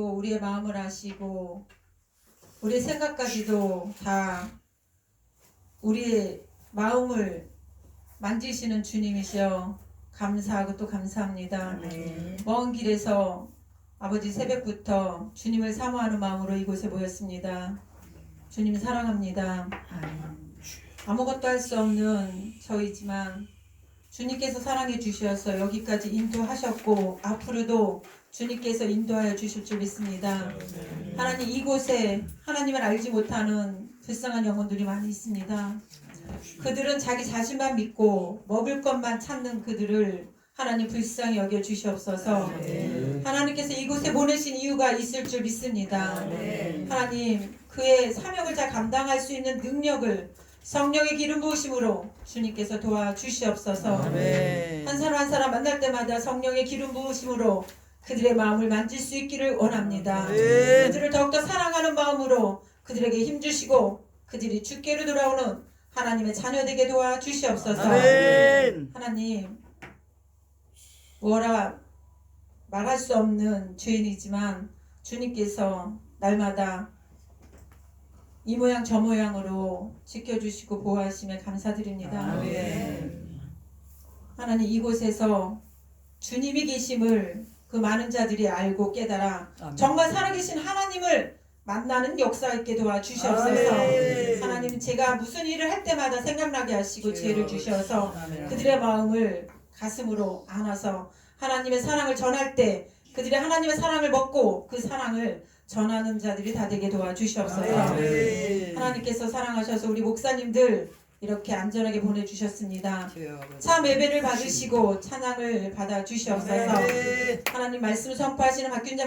우리의 마음을 아시고 우리의 생각까지도 다 우리의 마음을 만지시는 주님이시여 감사하고 또 감사합니다. 먼 길에서 아버지 새벽부터 주님을 사모하는 마음으로 이곳에 모였습니다. 주님 사랑합니다. 아무것도 할 수 없는 저희지만 주님께서 사랑해 주셔서 여기까지 인도하셨고 앞으로도 주님께서 인도하여 주실 줄 믿습니다. 하나님, 이곳에 하나님을 알지 못하는 불쌍한 영혼들이 많이 있습니다. 그들은 자기 자신만 믿고 먹을 것만 찾는 그들을 하나님 불쌍히 여겨 주시옵소서. 하나님께서 이곳에 보내신 이유가 있을 줄 믿습니다. 하나님, 그의 사명을 잘 감당할 수 있는 능력을 성령의 기름 부으심으로 주님께서 도와주시옵소서. 한 사람 한 사람 만날 때마다 성령의 기름 부으심으로 그들의 마음을 만질 수 있기를 원합니다. 그들을 더욱더 사랑하는 마음으로 그들에게 힘주시고 그들이 주께로 돌아오는 하나님의 자녀되게 도와주시옵소서. 하나님, 뭐라 말할 수 없는 죄인이지만 주님께서 날마다 이 모양 저 모양으로 지켜주시고 보호하심에 감사드립니다. 하나님, 이곳에서 주님이 계심을 그 많은 자들이 알고 깨달아 정말 살아계신 하나님을 만나는 역사 있게 도와주시옵소서. 하나님, 제가 무슨 일을 할 때마다 생각나게 하시고 지혜를 주셔서 그들의 마음을 가슴으로 안아서 하나님의 사랑을 전할 때 그들이 하나님의 사랑을 먹고 그 사랑을 전하는 자들이 다 되게 도와주시옵소서. 하나님께서 사랑하셔서 우리 목사님들 이렇게 안전하게 보내주셨습니다. 참 예배를 받으시고 찬양을 받아주시옵소서. 하나님 말씀 선포하시는 박균자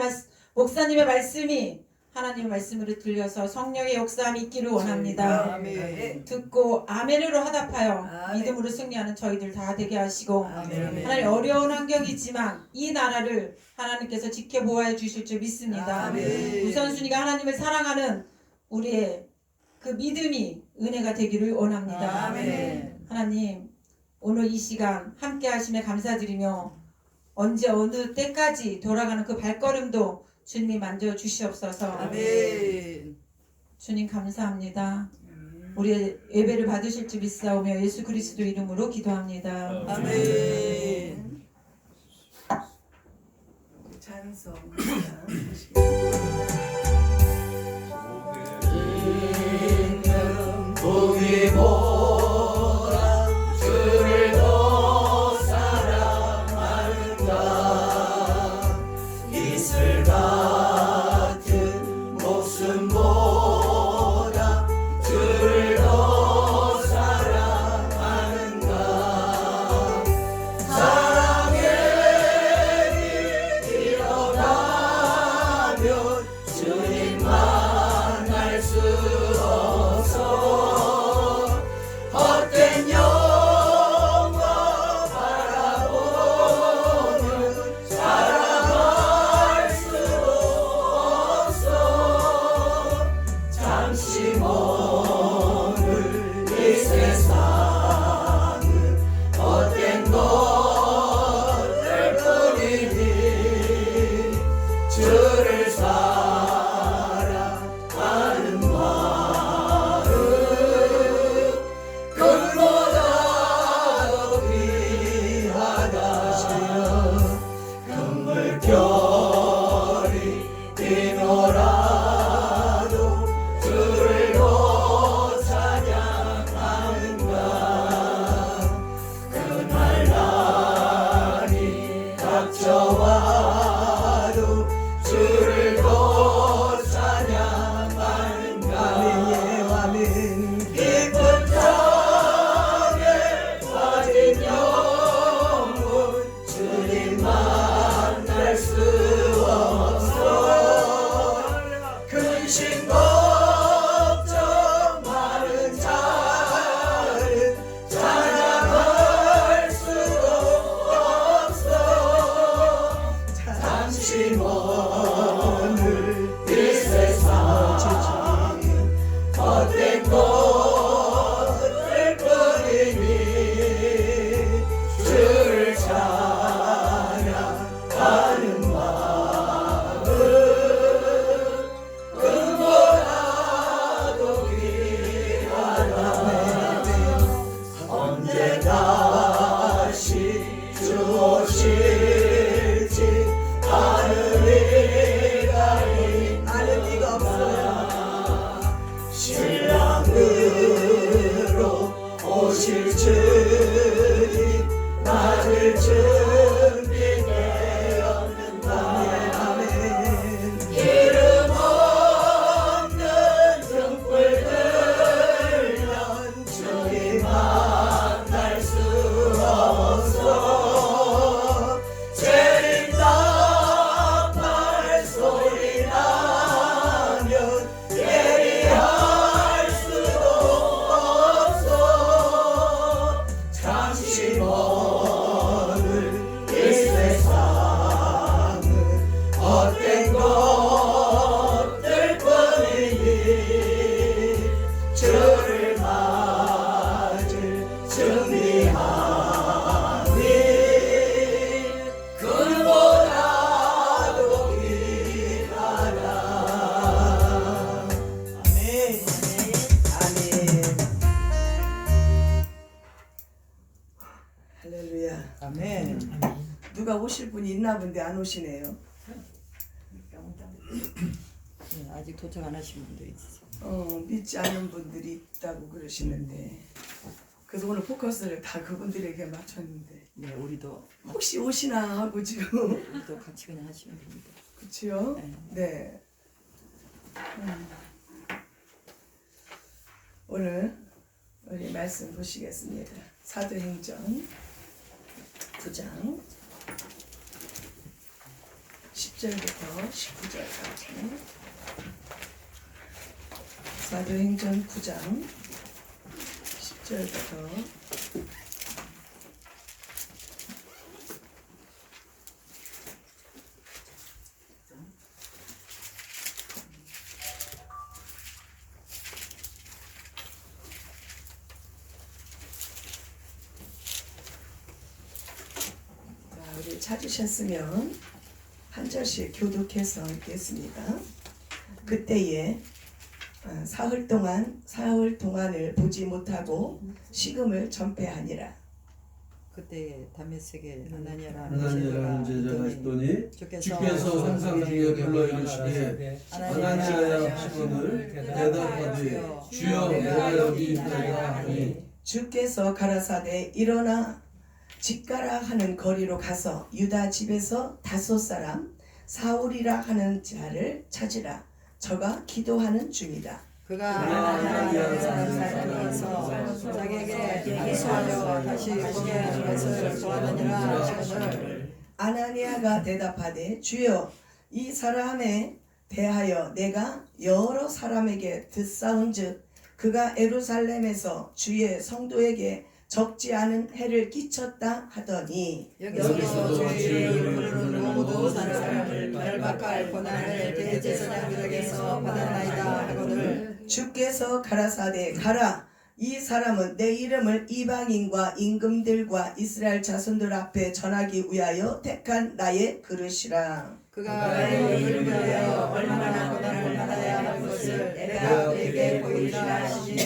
목사님의 말씀이 하나님의 말씀으로 들려서 성령의 역사함이 있기를 원합니다. 듣고 아멘으로 화답하여 믿음으로 승리하는 저희들 다 되게 하시고 하나님, 어려운 환경이지만 이 나라를 하나님께서 지켜보아 주실 줄 믿습니다. 우선순위가 하나님을 사랑하는 우리의 그 믿음이 은혜가 되기를 원합니다. 하나님, 오늘 이 시간 함께 하심에 감사드리며 언제 어느 때까지 돌아가는 그 발걸음도 주님이 만져 주시옵소서. 주님 감사합니다. 우리의 예배를 받으실 줄 믿사오며 예수 그리스도 이름으로 기도합니다. 아멘. 찬송. 복이 보라 주를 더 사랑하는가 이슬 같은 목숨보다 주를 더 사랑하는가 사랑의 길 일어나면 주님 만날 수 없어 헛된 영광 바라보면 살아갈 수 없어 잠시 머물 이 세상은 헛된 것들 뿐이니 주를 사랑하는 마음 금보다 더 귀하다시여 금물결이 뛰노라도 주를 더 찬양하는가 그날 날이 닥쳐와도 주를 더 찬양하는가 깊은 땅에 빠진 영혼 주님 만날 수 없어 오실 분이 있나 본데 안 오시네요. 네, 아직 도착 안 하신 분도 있으세요. 믿지 않는 분들이 있다고 그러시는데 그래서 오늘 포커스를 다 그분들에게 맞췄는데 네, 우리도 혹시 오시나 하고 지금 우리도 같이 그냥 하시면 됩니다. 그치요? 네. 네. 오늘 우리 말씀 보시겠습니다. 사도행전 9장 10절부터 19절까지. 사도행전 9장 10절부터 우리 찾으셨으면 한 절씩 교독해서 읽겠습니다. 그때에 사흘 동안을 보지 못하고 식음을 전폐하니라. 그때 다메섹에 아나니아라는 제자가 있더니 주께서 주께서 환상 중에 불러 이르시되 아나니아야 시몬을 대답하되 주여 내가 여기 있나이다 하니 주께서 가라사대 일어나 집가라 하는 거리로 가서 유다 집에서 5 사람 사울이라 하는 자를 찾으라. 저가 기도하는 중이다. 그가 아나니아라는 사람에서 자기에게 안수하여 다시 보게 하는 것을 도와느니라 하시거늘 아나니아가 대답하되 주여 이 사람에 대하여 내가 여러 사람에게 듣사온즉 그가 예루살렘에서 주의 성도에게 적지 않은 해를 끼쳤다 하더니 여기서도 주의 이름으로 부르는 모든 사람을 멸박할 고난을 대제사장들에게서 받았나이다 하거늘 주께서 가라사대 가라 이 사람은 내 이름을 이방인과 임금들과 이스라엘 자손들 앞에 전하기 위하여 택한 나의 그릇이라. 그가 나의 이름을 위하여 얼마나 고난을 받아야 할 것을 내가 그에게 보이리라 하시니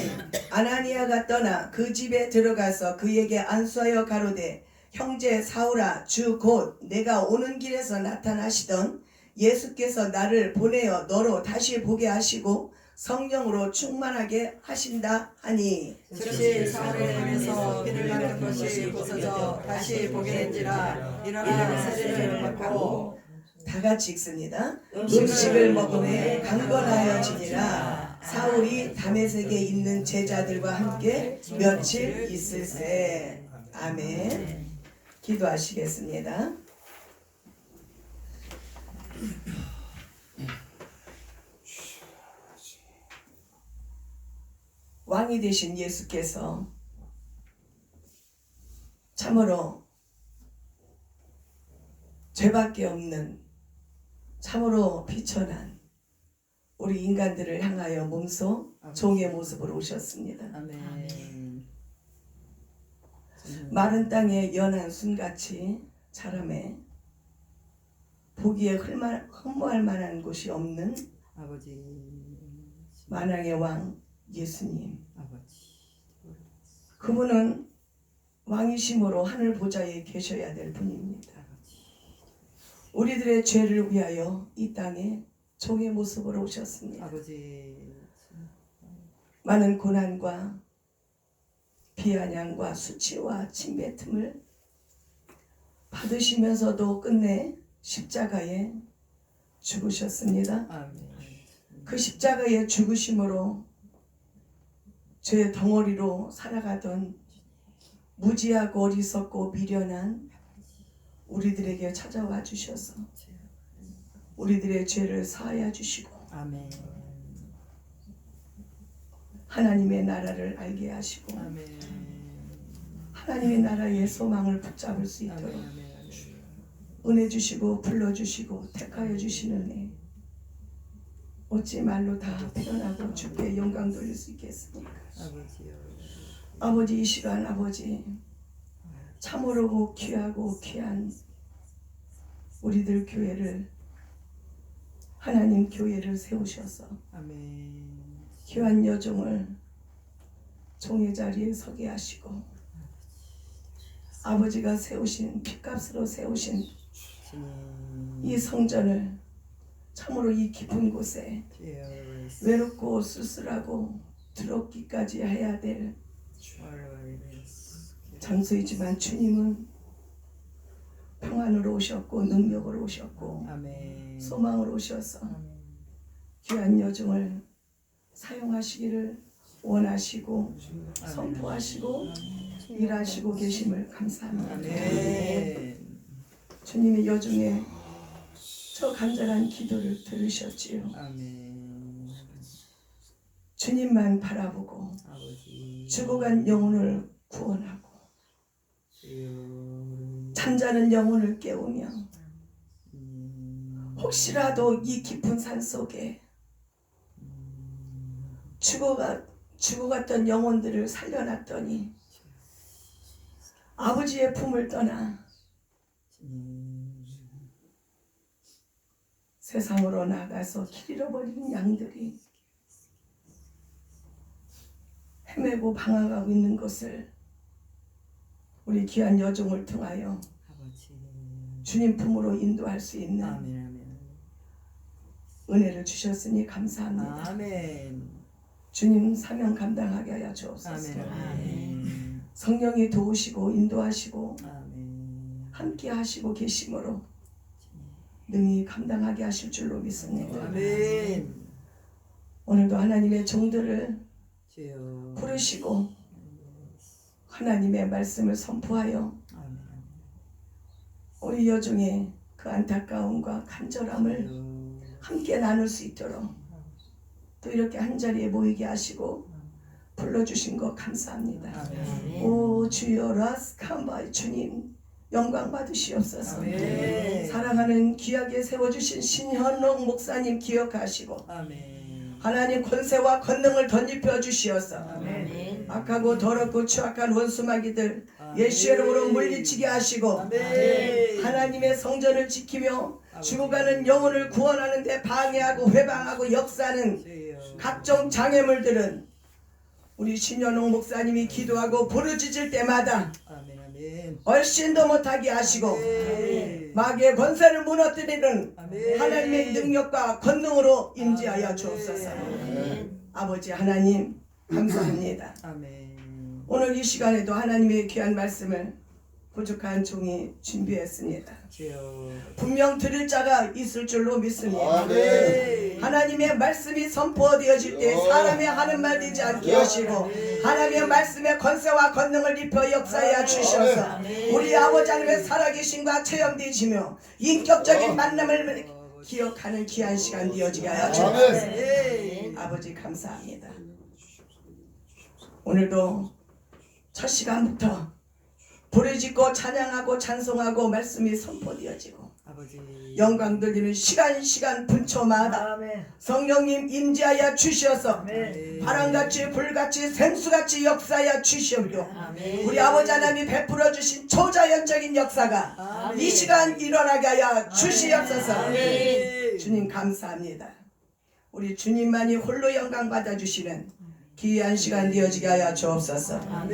아나니아가 떠나 그 집에 들어가서 그에게 안수하여 가로되 형제 사울아 주 곧 내가 오는 길에서 나타나시던 예수께서 나를 보내어 너로 다시 보게 하시고 성령으로 충만하게 하신다 하니 즉시 사울의 몸에서 피를 나는 것이 부서져 다시 보게 된지라 일어나 세례를 받고 다 같이 읽습니다. 음식을 먹음에 강건하여지니라. 사울이 다메섹에 있는 제자들과 함께 며칠 있으세. 아멘. 기도하시겠습니다. 왕이 되신 예수께서 참으로 죄밖에 없는 참으로 비천한 우리 인간들을 향하여 몸소 종의 모습으로 오셨습니다. 아멘. 마른 땅에 연한 순같이 자라매 보기에 흠모할 만한 곳이 없는 아버지 만왕의 왕 예수님. 아버지 그분은 왕이심으로 하늘 보좌에 계셔야 될 분입니다. 우리들의 죄를 위하여 이 땅에 종의 모습으로 오셨습니다. 아버지 많은 고난과 비아냥과 수치와 침뱉음을 받으시면서도 끝내 십자가에 죽으셨습니다. 아멘. 그 십자가의 죽으심으로 죄 덩어리로 살아가던 무지하고 어리석고 미련한 우리들에게 찾아와 주셔서 우리들의 죄를 사하여 주시고 아멘. 하나님의 나라를 알게 하시고 아멘. 하나님의 나라의 소망을 붙잡을 수 있도록 아멘. 아멘. 은혜 주시고 불러주시고 택하여 주시는 애 어찌 말로 다 표현하고 주께 영광 돌릴 수 있겠습니까? 아버지요. 아버지 이 시간 아버지 참으로 귀하고 귀한 우리들 교회를 하나님 교회를 세우셔서 아멘. 귀한 여종을 종의 자리에 서게 하시고 아버지가 세우신 핏값으로 세우신 이 성전을 참으로 이 깊은 곳에 외롭고 쓸쓸하고 더럽기까지 해야 될 장소이지만 주님은 평안으로 오셨고 능력으로 오셨고 소망으로 오셔서 귀한 여종을 사용하시기를 원하시고 선포하시고 일하시고 계심을 감사합니다. 주님의 여종의 저 간절한 기도를 들으셨지요. 주님만 바라보고 죽어간 영혼을 구원하고 잠자는 영혼을 깨우며 혹시라도 이 깊은 산 속에 죽어갔던 영혼들을 살려놨더니 아버지의 품을 떠나 세상으로 나가서 길 잃어버린 양들이 헤매고 방황하고 있는 것을 우리 귀한 여종을 통하여 주님 품으로 인도할 수 있는 은혜를 주셨으니 감사합니다. 주님 사명 감당하게 하여 주옵소서. 성령이 도우시고 인도하시고 함께 하시고 계심으로 능히 감당하게 하실 줄로 믿습니다. 오늘도 하나님의 종들을 부르시고 하나님의 말씀을 선포하여 우리 여종의 그 안타까움과 간절함을 함께 나눌 수 있도록 또 이렇게 한자리에 모이게 하시고 불러주신 것 감사합니다. 오 주여 라스캄바이 주님 영광 받으시옵소서. 사랑하는 귀하게 세워주신 신현록 목사님 기억하시고 하나님 권세와 권능을 덧입혀 주시어서 악하고 더럽고 추악한 원수마귀들 예수의 이름으로 물리치게 하시고 하나님의 성전을 지키며 죽어가는 영혼을 구원하는 데 방해하고 회방하고 역사하는 각종 장애물들은 우리 신현옥 목사님이 기도하고 부르짖을 때마다 얼씬도 못하게 하시고 마귀의 권세를 무너뜨리는 하나님의 능력과 권능으로 임재하여 주옵소서. 아버지 하나님 감사합니다. 오늘 이 시간에도 하나님의 귀한 말씀을 부족한 종이 준비했습니다. 분명 들을 자가 있을 줄로 믿습니다. 하나님의 말씀이 선포되어질 때 사람의 하는 말 되지 않게 하시고 하나님의 말씀의 권세와 권능을 입혀 역사하여 주셔서 우리 아버지 하나님의 살아계심과 체험되시며 인격적인 만남을 기억하는 귀한 시간 되어지게 하여 주옵소서. 아버지 감사합니다. 오늘도 첫 시간부터 부르짖고 찬양하고 찬송하고 말씀이 선포되어지고 영광 돌리는 시간 분초마다 성령님 임재하여 주셔서 바람같이 불같이 샘수같이 역사하여 주시옵고 우리 아버지 하나님이 베풀어 주신 초자연적인 역사가 이 시간 일어나게 하여 주시옵소서. 주님 감사합니다. 우리 주님만이 홀로 영광 받아주시는 귀한 시간 되어지게 하여 주옵소서.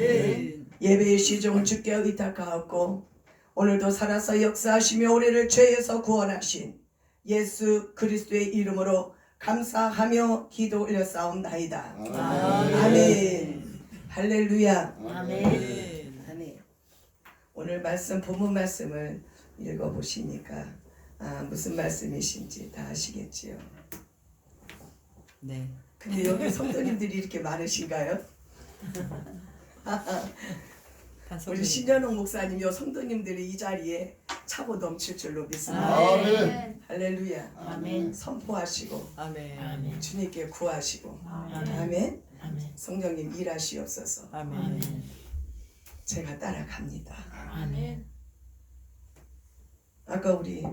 예배의 시종을 주께 의탁하옵고 오늘도 살아서 역사하시며 우리를 죄에서 구원하신 예수 그리스도의 이름으로 감사하며 기도 올렸사옵나이다. 아멘. 할렐루야. 아멘. 오늘 말씀 본문 말씀을 읽어보시니까 무슨 말씀이신지 다 아시겠지요. 네. 근데 여기 성도님들이 이렇게 많으신가요? 우리 신현옥 목사님 요 성도님들이 이 자리에 차고 넘칠 줄로 믿습니다. 아멘. 할렐루야. 아멘. 선포하시고 아멘. 주님께 구하시고 아멘. 아멘. 성령님 일하시옵소서. 아멘. 제가 따라갑니다. 아멘. 아까 우리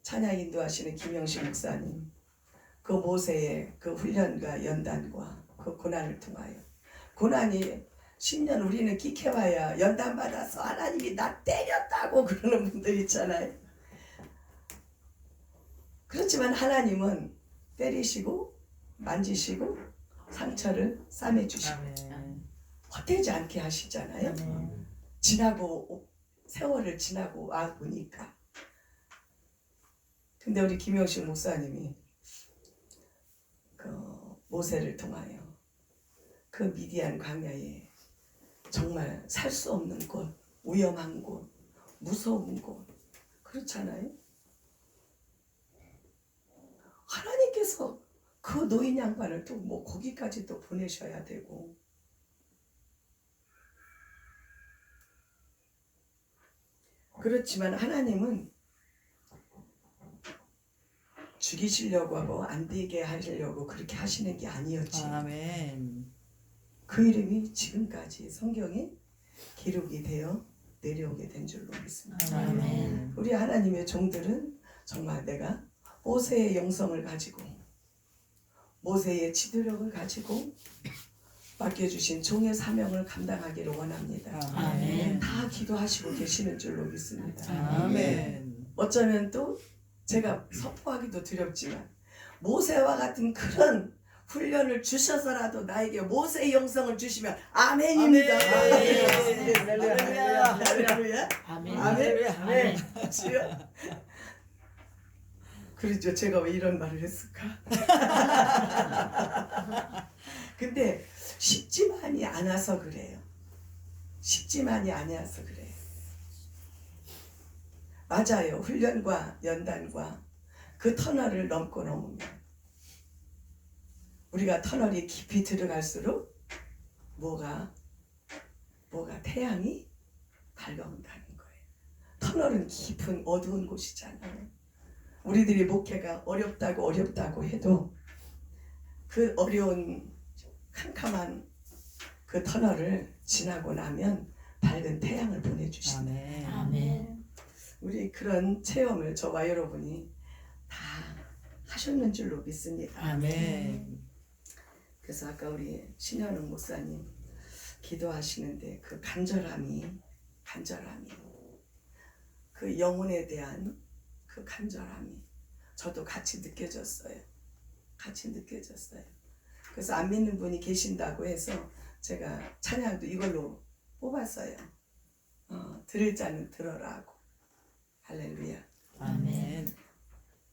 찬양 인도하시는 김영식 목사님 그 모세의 그 훈련과 연단과 그 고난을 통하여 고난이 10년 우리는 기켜봐야 연단 받아서 하나님이 나 때렸다고 그러는 분들 있잖아요. 그렇지만 하나님은 때리시고 만지시고 상처를 싸매주시고 헛되지 않게 하시잖아요. 지나고 세월을 지나고 와 보니까 근데 우리 김영식 목사님이 그 모세를 통하여 그 미디안 광야에 정말 살 수 없는 곳, 위험한 곳, 무서운 곳, 그렇잖아요. 하나님께서 그 노인 양반을 또 뭐 거기까지 또 보내셔야 되고, 그렇지만 하나님은 죽이시려고 하고 안 되게 하시려고 그렇게 하시는 게 아니었지. 아멘. 그 이름이 지금까지 성경에 기록이 되어 내려오게 된 줄로 믿습니다. 아멘. 우리 하나님의 종들은 정말 내가 모세의 영성을 가지고 모세의 지도력을 가지고 맡겨주신 종의 사명을 감당하기를 원합니다. 아멘. 다 기도하시고 계시는 줄로 믿습니다. 아멘. 어쩌면 또 제가 선포하기도 두렵지만 모세와 같은 그런 훈련을 주셔서라도 나에게 모세의 영성을 주시면 아멘입니다. 아멘. 할렐루야. 할렐루야. 아멘. 아멘. 아멘. 주여. 그렇죠. 제가 왜 이런 말을 했을까? 근데 쉽지만이 않아서 그래요. 쉽지만이 아니어서 그래요. 맞아요. 훈련과 연단과 그 터널을 넘고 넘으면 우리가 터널이 깊이 들어갈수록 뭐가 태양이 밝아온다는 거예요. 터널은 깊은 어두운 곳이잖아요. 우리들이 목회가 어렵다고 해도 그 어려운 캄캄한 그 터널을 지나고 나면 밝은 태양을 보내주신다. 아멘. 아멘. 우리 그런 체험을 저와 여러분이 다 하셨는 줄로 믿습니다. 아멘. 그래서 아까 우리 신현웅 목사님 기도하시는데 그 간절함이 그 영혼에 대한 그 간절함이 저도 같이 느껴졌어요. 그래서 안 믿는 분이 계신다고 해서 제가 찬양도 이걸로 뽑았어요. 들을 자는 들어라고. 할렐루야. 아멘.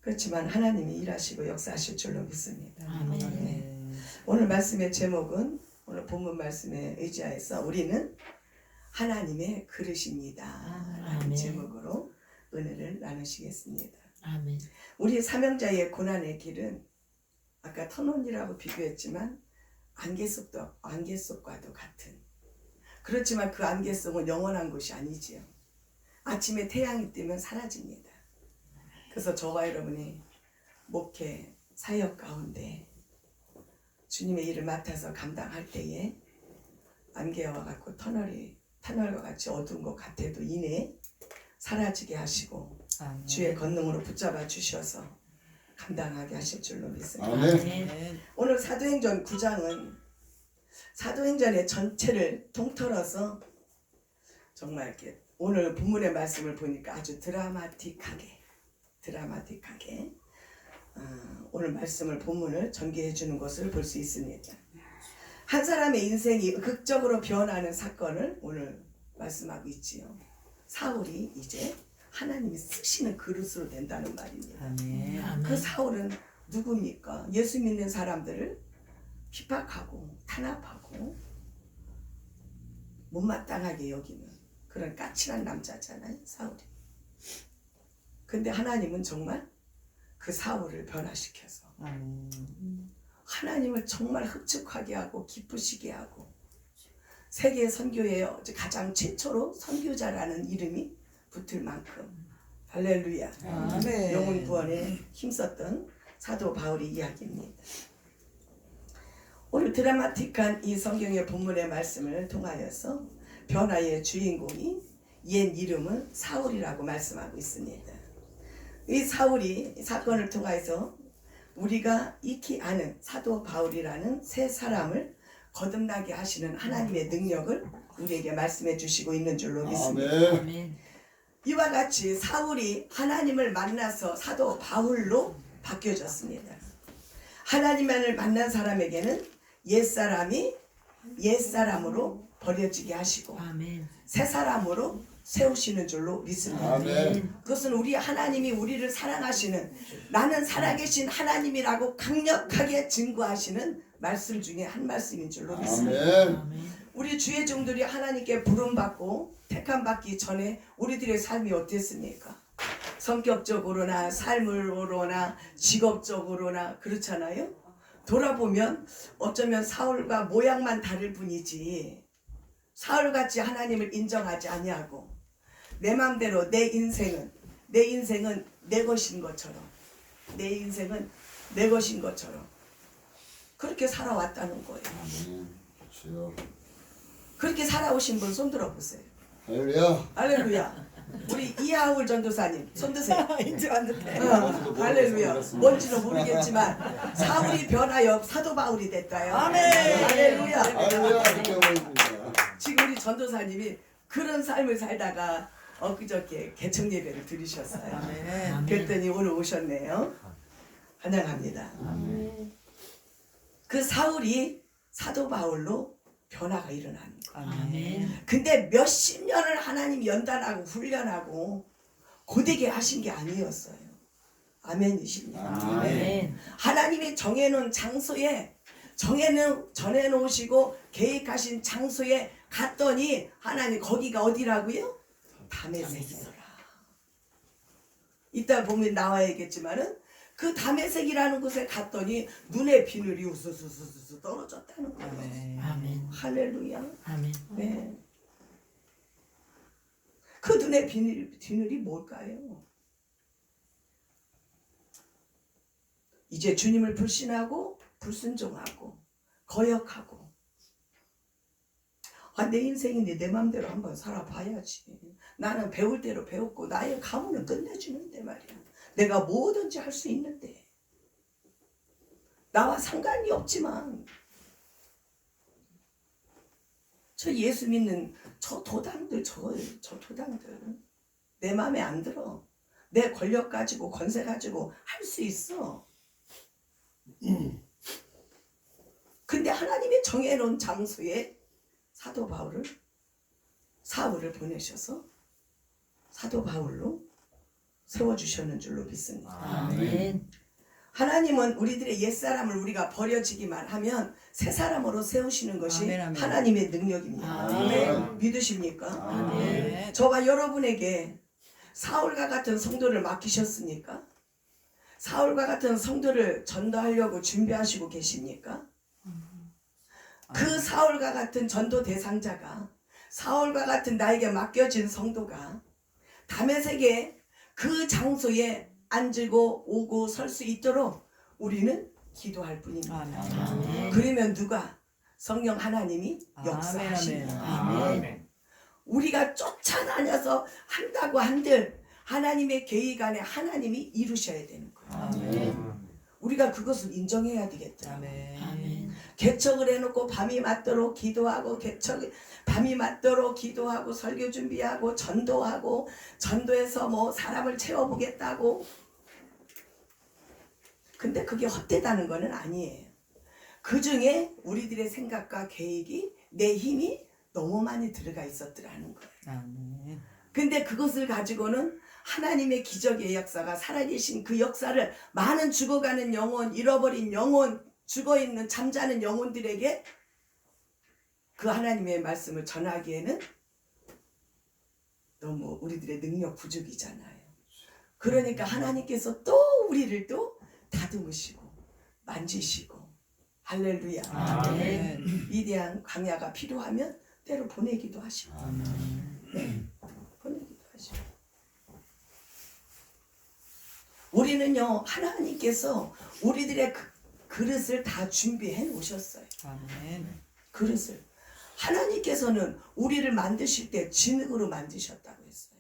그렇지만 하나님이 일하시고 역사하실 줄로 믿습니다. 아멘. 아멘. 오늘 말씀의 제목은 오늘 본문 말씀에 의지하여서 우리는 하나님의 그릇입니다. 라는 아멘. 제목으로 은혜를 나누시겠습니다. 아멘. 우리 사명자의 고난의 길은 아까 터널이라고 비교했지만 안개 속과도 같은, 그렇지만 그 안개 속은 영원한 것이 아니지요. 아침에 태양이 뜨면 사라집니다. 그래서 저와 여러분이 목회 사역 가운데 주님의 일을 맡아서 감당할 때에 안개와 같고 터널과 같이 어두운 것 같아도 이내 사라지게 하시고 아멘. 주의 권능으로 붙잡아 주셔서 감당하게 하실 줄로 믿습니다. 아멘. 오늘 사도행전 9장은 사도행전의 전체를 통틀어서 정말 이렇게 오늘 본문의 말씀을 보니까 아주 드라마틱하게 오늘 말씀을 본문을 전개해 주는 것을 볼 수 있습니다. 한 사람의 인생이 극적으로 변하는 사건을 오늘 말씀하고 있지요. 사울이 이제 하나님이 쓰시는 그릇으로 된다는 말입니다. 아멘. 그 사울은 누굽니까? 예수 믿는 사람들을 핍박하고 탄압하고 못마땅하게 여기는 그런 까칠한 남자잖아요, 사울이. 근데 하나님은 정말 그 사울을 변화시켜서 아멘. 하나님을 정말 흡족하게 하고 기쁘시게 하고 세계 선교의 가장 최초로 선교자라는 이름이 붙을 만큼 할렐루야. 아멘. 영혼 구원에 힘썼던 사도 바울의 이야기입니다. 오늘 드라마틱한 이 성경의 본문의 말씀을 통하여서 변화의 주인공이 옛 이름은 사울이라고 말씀하고 있습니다. 이 사울이 사건을 통해서 우리가 익히 아는 사도 바울이라는 새 사람을 거듭나게 하시는 하나님의 능력을 우리에게 말씀해 주시고 있는 줄로 믿습니다. 아멘. 이와 같이 사울이 하나님을 만나서 사도 바울로 바뀌어졌습니다. 하나님만을 만난 사람에게는 옛사람이 옛사람으로 버려지게 하시고 아멘. 새 사람으로 세우시는 줄로 믿습니다. 아멘. 그것은 우리 하나님이 우리를 사랑하시는, 나는 살아계신 하나님이라고 강력하게 증거하시는 말씀 중에 한 말씀인 줄로 믿습니다. 아멘. 우리 주의 종들이 하나님께 부름받고 택함받기 전에 우리들의 삶이 어땠습니까? 성격적으로나 삶으로나 직업적으로나 그렇잖아요. 돌아보면 어쩌면 사울과 모양만 다를 뿐이지 사울같이 하나님을 인정하지 아니하고 내 마음대로 내 인생은 내 것인 것처럼, 내 인생은 내 것인 것처럼 그렇게 살아왔다는 거예요. 아멘. 주여. 그렇게 살아오신 분 손 들어보세요. 할렐루야. 할렐루야. 우리 이하울 전도사님 손 드세요. 이제 왔는데. 할렐루야. 뭔지는 모르겠지만 사울이 변하여 사도 바울이 됐다요. 아멘. 할렐루야. 할렐루야. 기도합니다. 지금 우리 전도사님이 그런 삶을 살다가 엊그저께 개청 예배를 드리셨어요. 아멘. 그랬더니 오늘 오셨네요. 환영합니다. 그 사울이 사도 바울로 변화가 일어나는 거예요. 아멘. 근데 몇십 년을 하나님이 연단하고 훈련하고 고되게 하신 게 아니었어요. 아멘이십니까? 아멘. 하나님이 정해놓은 장소에 정해놓으시고 계획하신 장소에 갔더니 하나님 거기가 어디라고요? 다메섹이더라. 이따 보면 나와야겠지만은 그 다메섹이라는 곳에 갔더니 눈에 비늘이 우수수수수 떨어졌다는 거예요. 아멘. 할렐루야. 아멘. 네. 그 눈에 비늘이 뭘까요? 이제 주님을 불신하고 불순종하고 거역하고 내 인생인데 내 맘대로 한번 살아봐야지. 나는 배울 대로 배웠고 나의 가문은 끝내주는데 말이야. 내가 뭐든지 할 수 있는데 나와 상관이 없지만 저 예수 믿는 저 도당들 저 도당들 내 맘에 안 들어. 내 권력 가지고 권세 가지고 할 수 있어. 근데 하나님이 정해놓은 장소에 사도 사울을 보내셔서 사도 바울로 세워주셨는 줄로 믿습니다. 아멘. 하나님은 우리들의 옛사람을 우리가 버려지기만 하면 새 사람으로 세우시는 것이 아멘, 아멘. 하나님의 능력입니다. 아멘. 믿으십니까? 아멘. 저와 여러분에게 사울과 같은 성도를 맡기셨습니까? 사울과 같은 성도를 전도하려고 준비하시고 계십니까? 그 사울과 같은 전도 대상자가, 사울과 같은 나에게 맡겨진 성도가 다메섹의 그 장소에 앉고 오고 설 수 있도록 우리는 기도할 뿐입니다. 아멘. 그러면 누가? 성령 하나님이 역사하십니다. 아멘. 우리가 쫓아다녀서 한다고 한들 하나님의 계획 안에 하나님이 이루셔야 되는 거예요. 아멘. 우리가 그것을 인정해야 되겠다. 아멘. 개척을 해놓고 밤이 맞도록 기도하고 밤이 맞도록 기도하고 설교 준비하고 전도하고 전도해서 뭐 사람을 채워보겠다고. 근데 그게 헛되다는 거는 아니에요. 그 중에 우리들의 생각과 계획이 내 힘이 너무 많이 들어가 있었더라는 거예요. 아멘. 근데 그것을 가지고는 하나님의 기적의 역사가 살아계신 그 역사를 많은 죽어가는 영혼, 잃어버린 영혼, 죽어있는 잠자는 영혼들에게 그 하나님의 말씀을 전하기에는 너무 우리들의 능력 부족이잖아요. 그러니까 하나님께서 또 우리를 또 다듬으시고 만지시고 할렐루야. 아멘. 위대한 강야가 필요하면 때로 보내기도 하시고 보내기도 하시고. 우리는요 하나님께서 우리들의 그릇을 다 준비해 놓으셨어요. 아멘. 그릇을 하나님께서는 우리를 만드실 때 진흙으로 만드셨다고 했어요.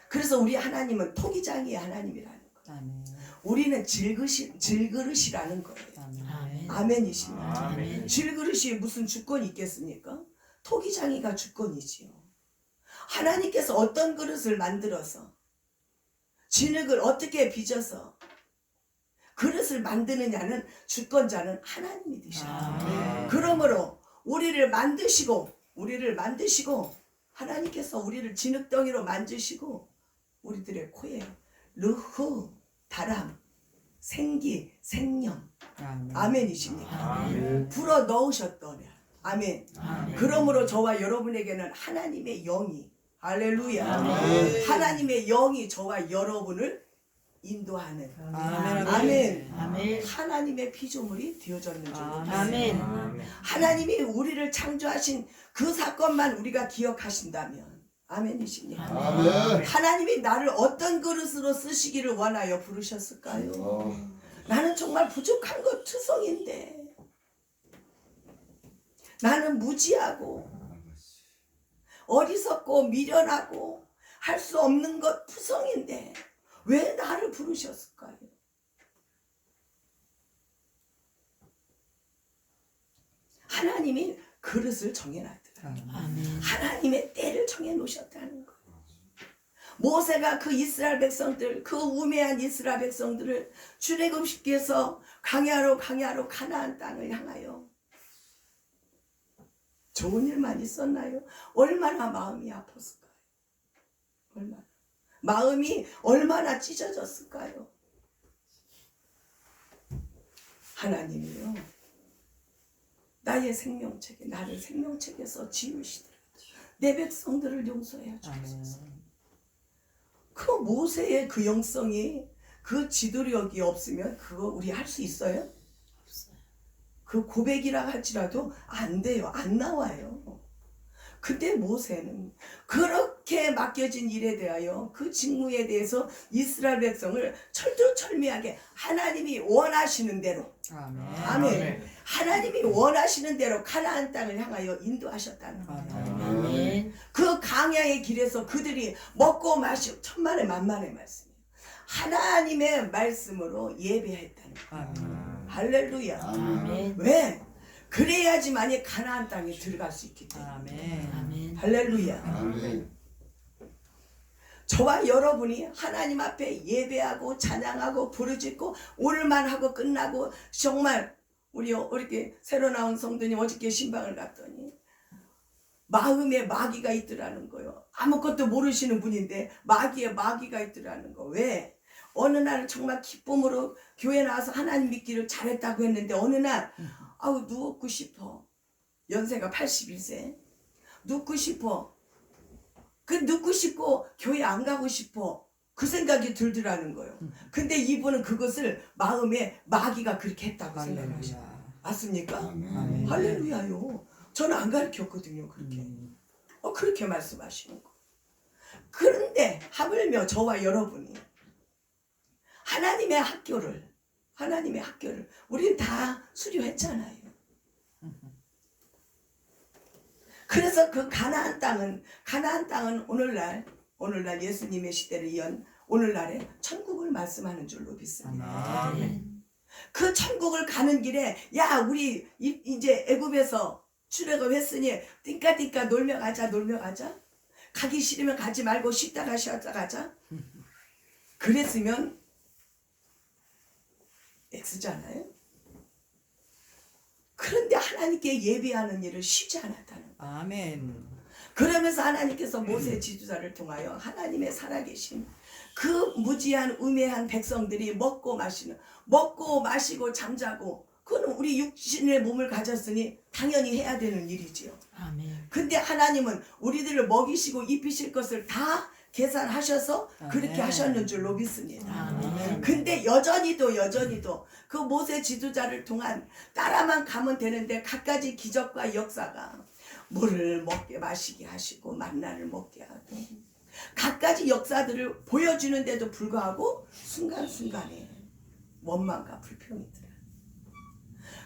그래서 우리 하나님은 토기장이의 하나님이라는 거예요. 아멘. 우리는 질그릇이라는 거예요. 아멘. 아멘이십니다. 아멘. 질그릇이 무슨 주권이 있겠습니까? 토기장이가 주권이지요. 하나님께서 어떤 그릇을 만들어서 진흙을 어떻게 빚어서 그릇을 만드느냐는 주권자는 하나님이 되셔요. 아멘. 그러므로 우리를 만드시고 하나님께서 우리를 진흙덩이로 만드시고 우리들의 코에 르후, 다람, 생기, 생명, 아멘이십니까? 불어 넣으셨더냐. 아멘. 그러므로 저와 여러분에게는 하나님의 영이, 할렐루야, 하나님의 영이 저와 여러분을 인도하는, 아멘. 아멘. 하나님의 피조물이 되어졌는 줄 아멘. 하나님이 우리를 창조하신 그 사건만 우리가 기억하신다면, 아멘이십니까? 아멘. 하나님이 나를 어떤 그릇으로 쓰시기를 원하여 부르셨을까요? 나는 정말 부족한 것 투성인데, 나는 무지하고 어리석고 미련하고 할 수 없는 것 투성인데 왜 나를 부르셨을까요? 하나님이 그릇을 정해놨더라. 하나님의 때를 정해놓으셨다는 거예요. 모세가 그 이스라엘 백성들, 그 우매한 이스라엘 백성들을 출애굽시켜서 광야로 가나안 땅을 향하여 좋은 일만 있었나요? 얼마나 마음이 아팠을까요? 얼마나 마음이 얼마나 찢어졌을까요? 하나님이요, 나의 생명책에, 나를 생명책에서 지우시더라. 내 백성들을 용서해 주옵소서. 그 모세의 그 영성이, 그 지도력이 없으면 그거 우리 할 수 있어요? 없어요. 그 고백이라 할지라도 안 돼요. 안 나와요. 근데 모세는 그렇게 맡겨진 일에 대하여, 그 직무에 대해서 이스라엘 백성을 철두철미하게 하나님이 원하시는 대로, 아멘. 하나님이 원하시는 대로 가나안 땅을 향하여 인도하셨다는 거예요. 그 강야의 길에서 그들이 먹고 마시고, 천만의 만만의 말씀이에요. 하나님의 말씀으로 예배했다는 거예요. 할렐루야. 아멘. 왜? 그래야지만이 가나안 땅에 들어갈 수 있기 때문에. 아멘. 할렐루야. 아멘. 저와 여러분이 하나님 앞에 예배하고 찬양하고 부르짖고 오늘만 하고 끝나고, 정말 우리 이렇게 새로 나온 성도님 어저께 신방을 갔더니 마음에 마귀가 있더라는 거예요. 아무것도 모르시는 분인데 마귀가 있더라는 거. 왜? 어느 날 정말 기쁨으로 교회 나와서 하나님 믿기를 잘했다고 했는데 어느 날 아우 누웠고 싶어. 연세가 81세. 눕고 싶어. 그 눕고 싶고 교회 안 가고 싶어. 그 생각이 들더라는 거예요. 근데 이분은 그것을 마음에 마귀가 그렇게 했다고 생각하셔. 맞습니까? 아멘. 할렐루야요. 저는 안 가르쳤거든요. 그렇게. 그렇게 말씀하시는 거. 그런데 하물며 저와 여러분이 하나님의 학교를 우리는 다 수료했잖아요. 그래서 그 가나안 땅은 오늘날 예수님의 시대를 이은 오늘날에 천국을 말씀하는 줄로 믿습니다. 그 천국을 가는 길에, 야 우리 이제 애굽에서 출애굽했으니 띵까띵까 놀며 가자. 가기 싫으면 가지 말고 쉬다 가자. 그랬으면 X잖아요. 그런데 하나님께 예배하는 일을 쉬지 않았다는 거예요. 아멘. 그러면서 하나님께서 모세 지도자를 통하여 하나님의 살아계신 그 무지한 우매한 백성들이 먹고 마시고 잠자고, 그건 우리 육신의 몸을 가졌으니 당연히 해야 되는 일이지요. 아멘. 근데 하나님은 우리들을 먹이시고 입히실 것을 다 계산하셔서 그렇게 아멘. 하셨는 줄로 믿습니다. 아멘. 근데 여전히도 그 모세 지도자를 통한 따라만 가면 되는데 갖가지 기적과 역사가 물을 먹게 마시게 하시고 만나를 먹게 하고 갖가지 역사들을 보여주는데도 불구하고 순간순간에 원망과 불평이더라.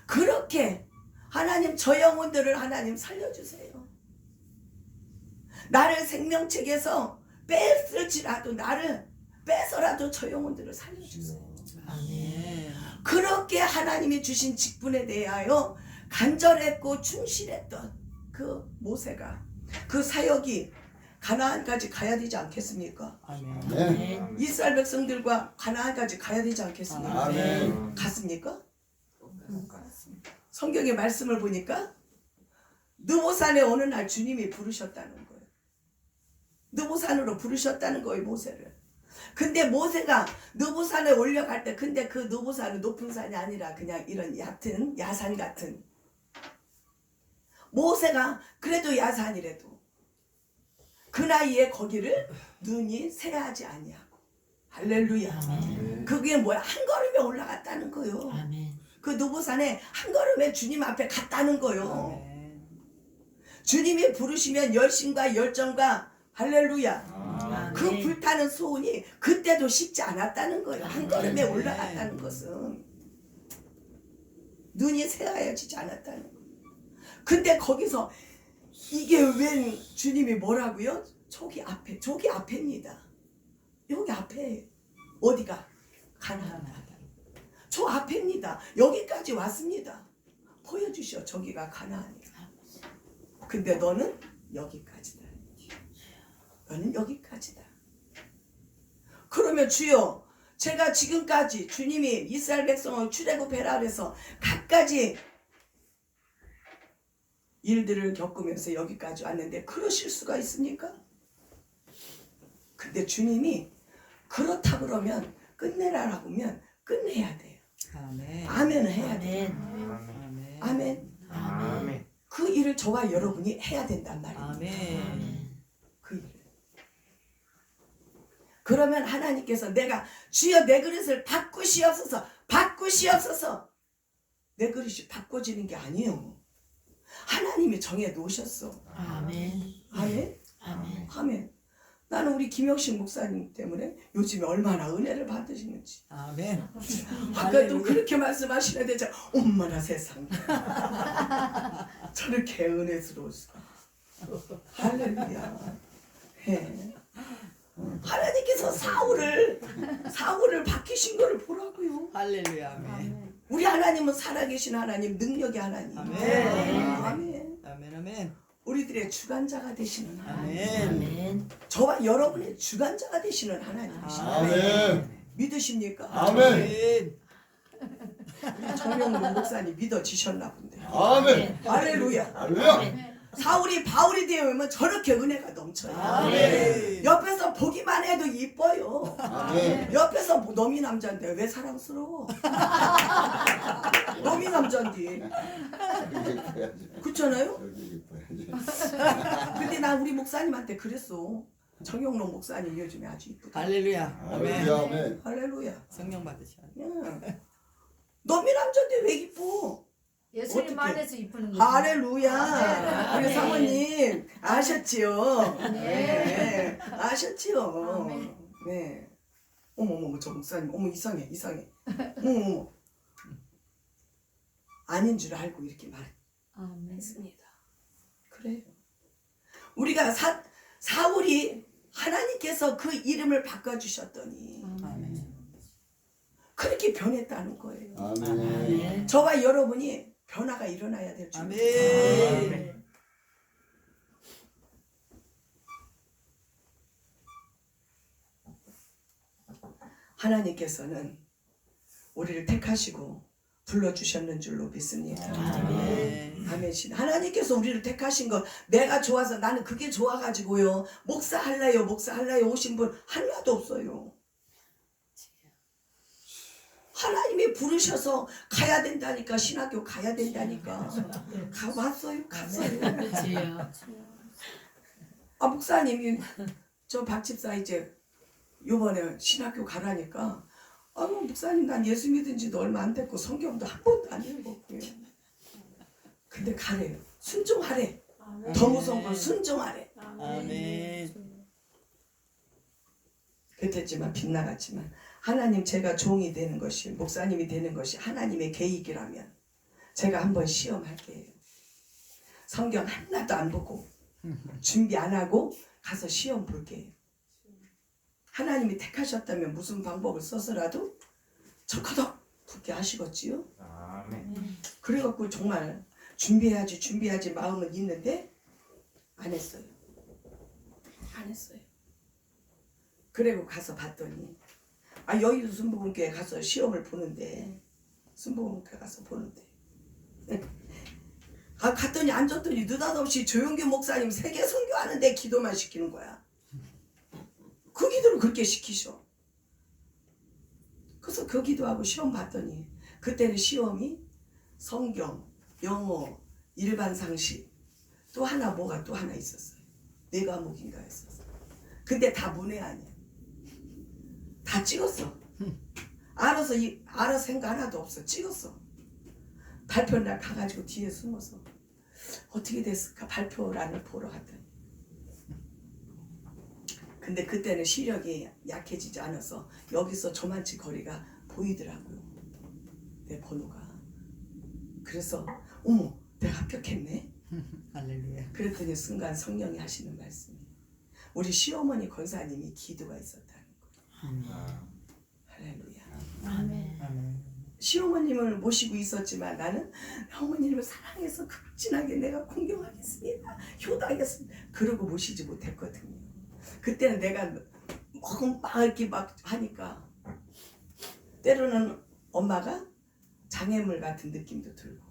그렇게 하나님, 저 영혼들을 하나님 살려주세요. 나를 생명책에서 뺏을지라도, 나를 빼서라도 저 영혼들을 살려주세요. 아멘. 그렇게 하나님이 주신 직분에 대하여 간절했고 충실했던 그 모세가, 그 사역이 가나안까지 가야 되지 않겠습니까? 아멘. 이스라엘 백성들과 가나안까지 가야 되지 않겠습니까? 아멘. 갔습니까? 성경의 말씀을 보니까 느보산에 어느 날 주님이 부르셨다는 거예요. 느보산으로 부르셨다는 거예요, 모세를. 근데 모세가 느보산에 올려갈 때 근데 그 느보산은 높은 산이 아니라 그냥 이런 얕은 야산 같은, 모세가 그래도 야산이라도 그 나이에 거기를 눈이 새하지 아니하고, 할렐루야. 아멘. 그게 뭐야? 한 걸음에 올라갔다는 거요. 아멘. 그 느보산에 한 걸음에 주님 앞에 갔다는 거요. 아멘. 주님이 부르시면 열심과 열정과, 할렐루야, 아멘. 그 불타는 소원이 그때도 쉽지 않았다는 거예요. 한 걸음에 아멘. 올라갔다는 것은 눈이 새하여지지 않았다는 거예요. 근데 거기서 이게 웬 주님이 뭐라고요? 저기 앞에입니다. 여기 앞에 어디가? 가나안이다. 저 앞에입니다. 여기까지 왔습니다. 보여주셔. 저기가 가나안이야. 근데 너는 여기까지다. 너는 여기까지다. 그러면 주여, 제가 지금까지 주님이 이스라엘 백성을 출애굽해라 그래서 갖가지 일들을 겪으면서 여기까지 왔는데 그러실 수가 있습니까? 근데 주님이 그렇다 그러면 끝내라라고 하면 끝내야 돼요. 아멘. 아멘 해야 돼요. 아멘. 아멘. 아멘. 그 일을 저와 여러분이 해야 된단 말입니다. 아멘. 그 일을. 그러면 하나님께서 내가 주여 내 그릇을 바꾸시옵소서, 바꾸시옵소서. 내 그릇이 바꿔지는 게 아니에요. 하나님이 정해 놓으셨어. 아멘. 아멘. 아멘. 아멘. 나는 우리 김영식 목사님 때문에 요즘에 얼마나 은혜를 받으시는지. 아멘. 아까도 그렇게 말씀하시는데 제가 엄마나 세상 저렇게 은혜스러울 수가. 할렐루야. 예. 하나님께서 사울을 바뀌신 거를 보라고요. 할렐루야. 아멘. 우리 하나님은 살아계신 하나님, 능력의 하나님. 아멘. 아멘. 아멘. 아멘. 우리들의 주관자가 되시는 하나님. 아멘. 아멘. 저와 여러분의 주관자가 되시는 하나님이십니다. 아멘. 믿으십니까? 아멘. 정명록 목사님 믿어지셨나 본데. 아멘. 할렐루야. 할렐루야. 사울이 바울이 되면 저렇게 은혜가 넘쳐요. 아멘. 옆에서 보기만 해도 이뻐요. 아멘. 옆에서 너미 남자인데 왜 사랑스러워? 너미 남자인데. 여기 이뻐야지. 그렇잖아요? 여기 이뻐야지. 근데 나 우리 목사님한테 그랬어. 정영록 목사님 요즘에 아주 이쁘다. 할렐루야. 아멘. 할렐루야. 아멘. 할렐루야. 성령 받으셔야 돼. 야. 너미 남자인데 왜 이뻐? 예수님 어떻게? 안에서 이쁘는 거지. 할렐루야. 우리 아멘. 사모님 아셨지요? 네. 아셨지요? 아멘. 네. 어머 저 목사님 어머 이상해. 어머. 아닌 줄 알고 이렇게 아멘. 말했습니다. 그래요. 우리가 사울이 하나님께서 그 이름을 바꿔주셨더니 아멘. 그렇게 변했다는 거예요. 아멘. 저와 여러분이 변화가 일어나야 될 줄. 아멘. 하나님께서는 우리를 택하시고 불러주셨는 줄로 믿습니다. 아멘. 아멘. 하나님께서 우리를 택하신 거 내가 좋아서 나는 그게 좋아가지고요. 목사 할래요 오신 분 하나도 없어요. 하나님이 부르셔서 가야 된다니까, 신학교 가야 된다니까. 갔어요. 그렇지요. 아 목사님이 저 박집사 이제 요번에 신학교 가라니까 아 목사님 난 예수 믿은 지도 얼마 안 됐고 성경도 한 번도 안 읽었고요. 근데 가래요. 순종하래. 더 무서운 건 순종하래. 아멘. 그랬지만 빗나갔지만 하나님 제가 종이 되는 것이 목사님이 되는 것이 하나님의 계획이라면 제가 한번 시험할게요. 성경 하나도 안 보고 준비 안 하고 가서 시험 볼게요. 하나님이 택하셨다면 무슨 방법을 써서라도 척커덕 붙게 하시겠지요. 그래갖고 정말 준비해야지 마음은 있는데 안 했어요. 그리고 가서 봤더니 여의도 순복음교회 가서 시험을 보는데 순복음교회 가서 보는데 갔더니 앉았더니 느닷없이 조용규 목사님 세계 선교하는데 기도만 시키는 거야. 절대로 그렇게 시키셔. 그래서 그 기도하고 시험 봤더니 그때는 시험이 성경, 영어, 일반 상식 또 하나 뭐가 또 하나 있었어요. 4과목인가 했었어. 근데 다 문외한이야. 다 찍었어. 알아서 생각 하나도 없어. 찍었어. 발표날 가가지고 뒤에 숨어서 어떻게 됐을까 발표란을 보러 갔더니 근데 그때는 시력이 약해지지 않아서 여기서 조만치 거리가 보이더라고요. 내 번호가. 그래서 어머 내가 합격했네. 할렐루야. 그랬더니 순간 성령이 하시는 말씀이 우리 시어머니 권사님이 기도가 있었다는 거예요. 할렐루야. 아멘. 아멘. 시어머님을 모시고 있었지만 나는 어머님을 사랑해서 극진하게 내가 공경하겠습니다. 효도하겠습니다. 그러고 모시지 못했거든요. 그때는 내가 막 이렇게 막 하니까 때로는 엄마가 장애물 같은 느낌도 들고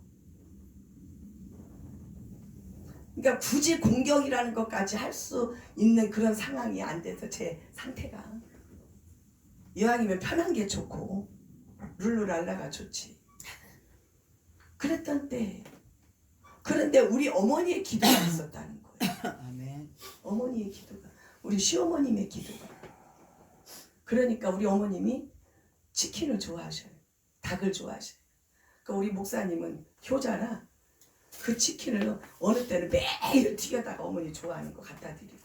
그러니까 굳이 공격이라는 것까지 할 수 있는 그런 상황이 안 돼서 제 상태가 이왕이면 편한 게 좋고 룰루랄라가 좋지. 그랬던 때 그런데 우리 어머니의 기도가 있었다는 거예요. 아멘. 어머니의 기도가 우리 시어머님의 기도가 그러니까 우리 어머님이 치킨을 좋아하셔요. 닭을 좋아하셔요. 그러니까 우리 목사님은 효자라 그 치킨을 어느 때는 매일 튀겨다가 어머니 좋아하는 거 갖다 드리고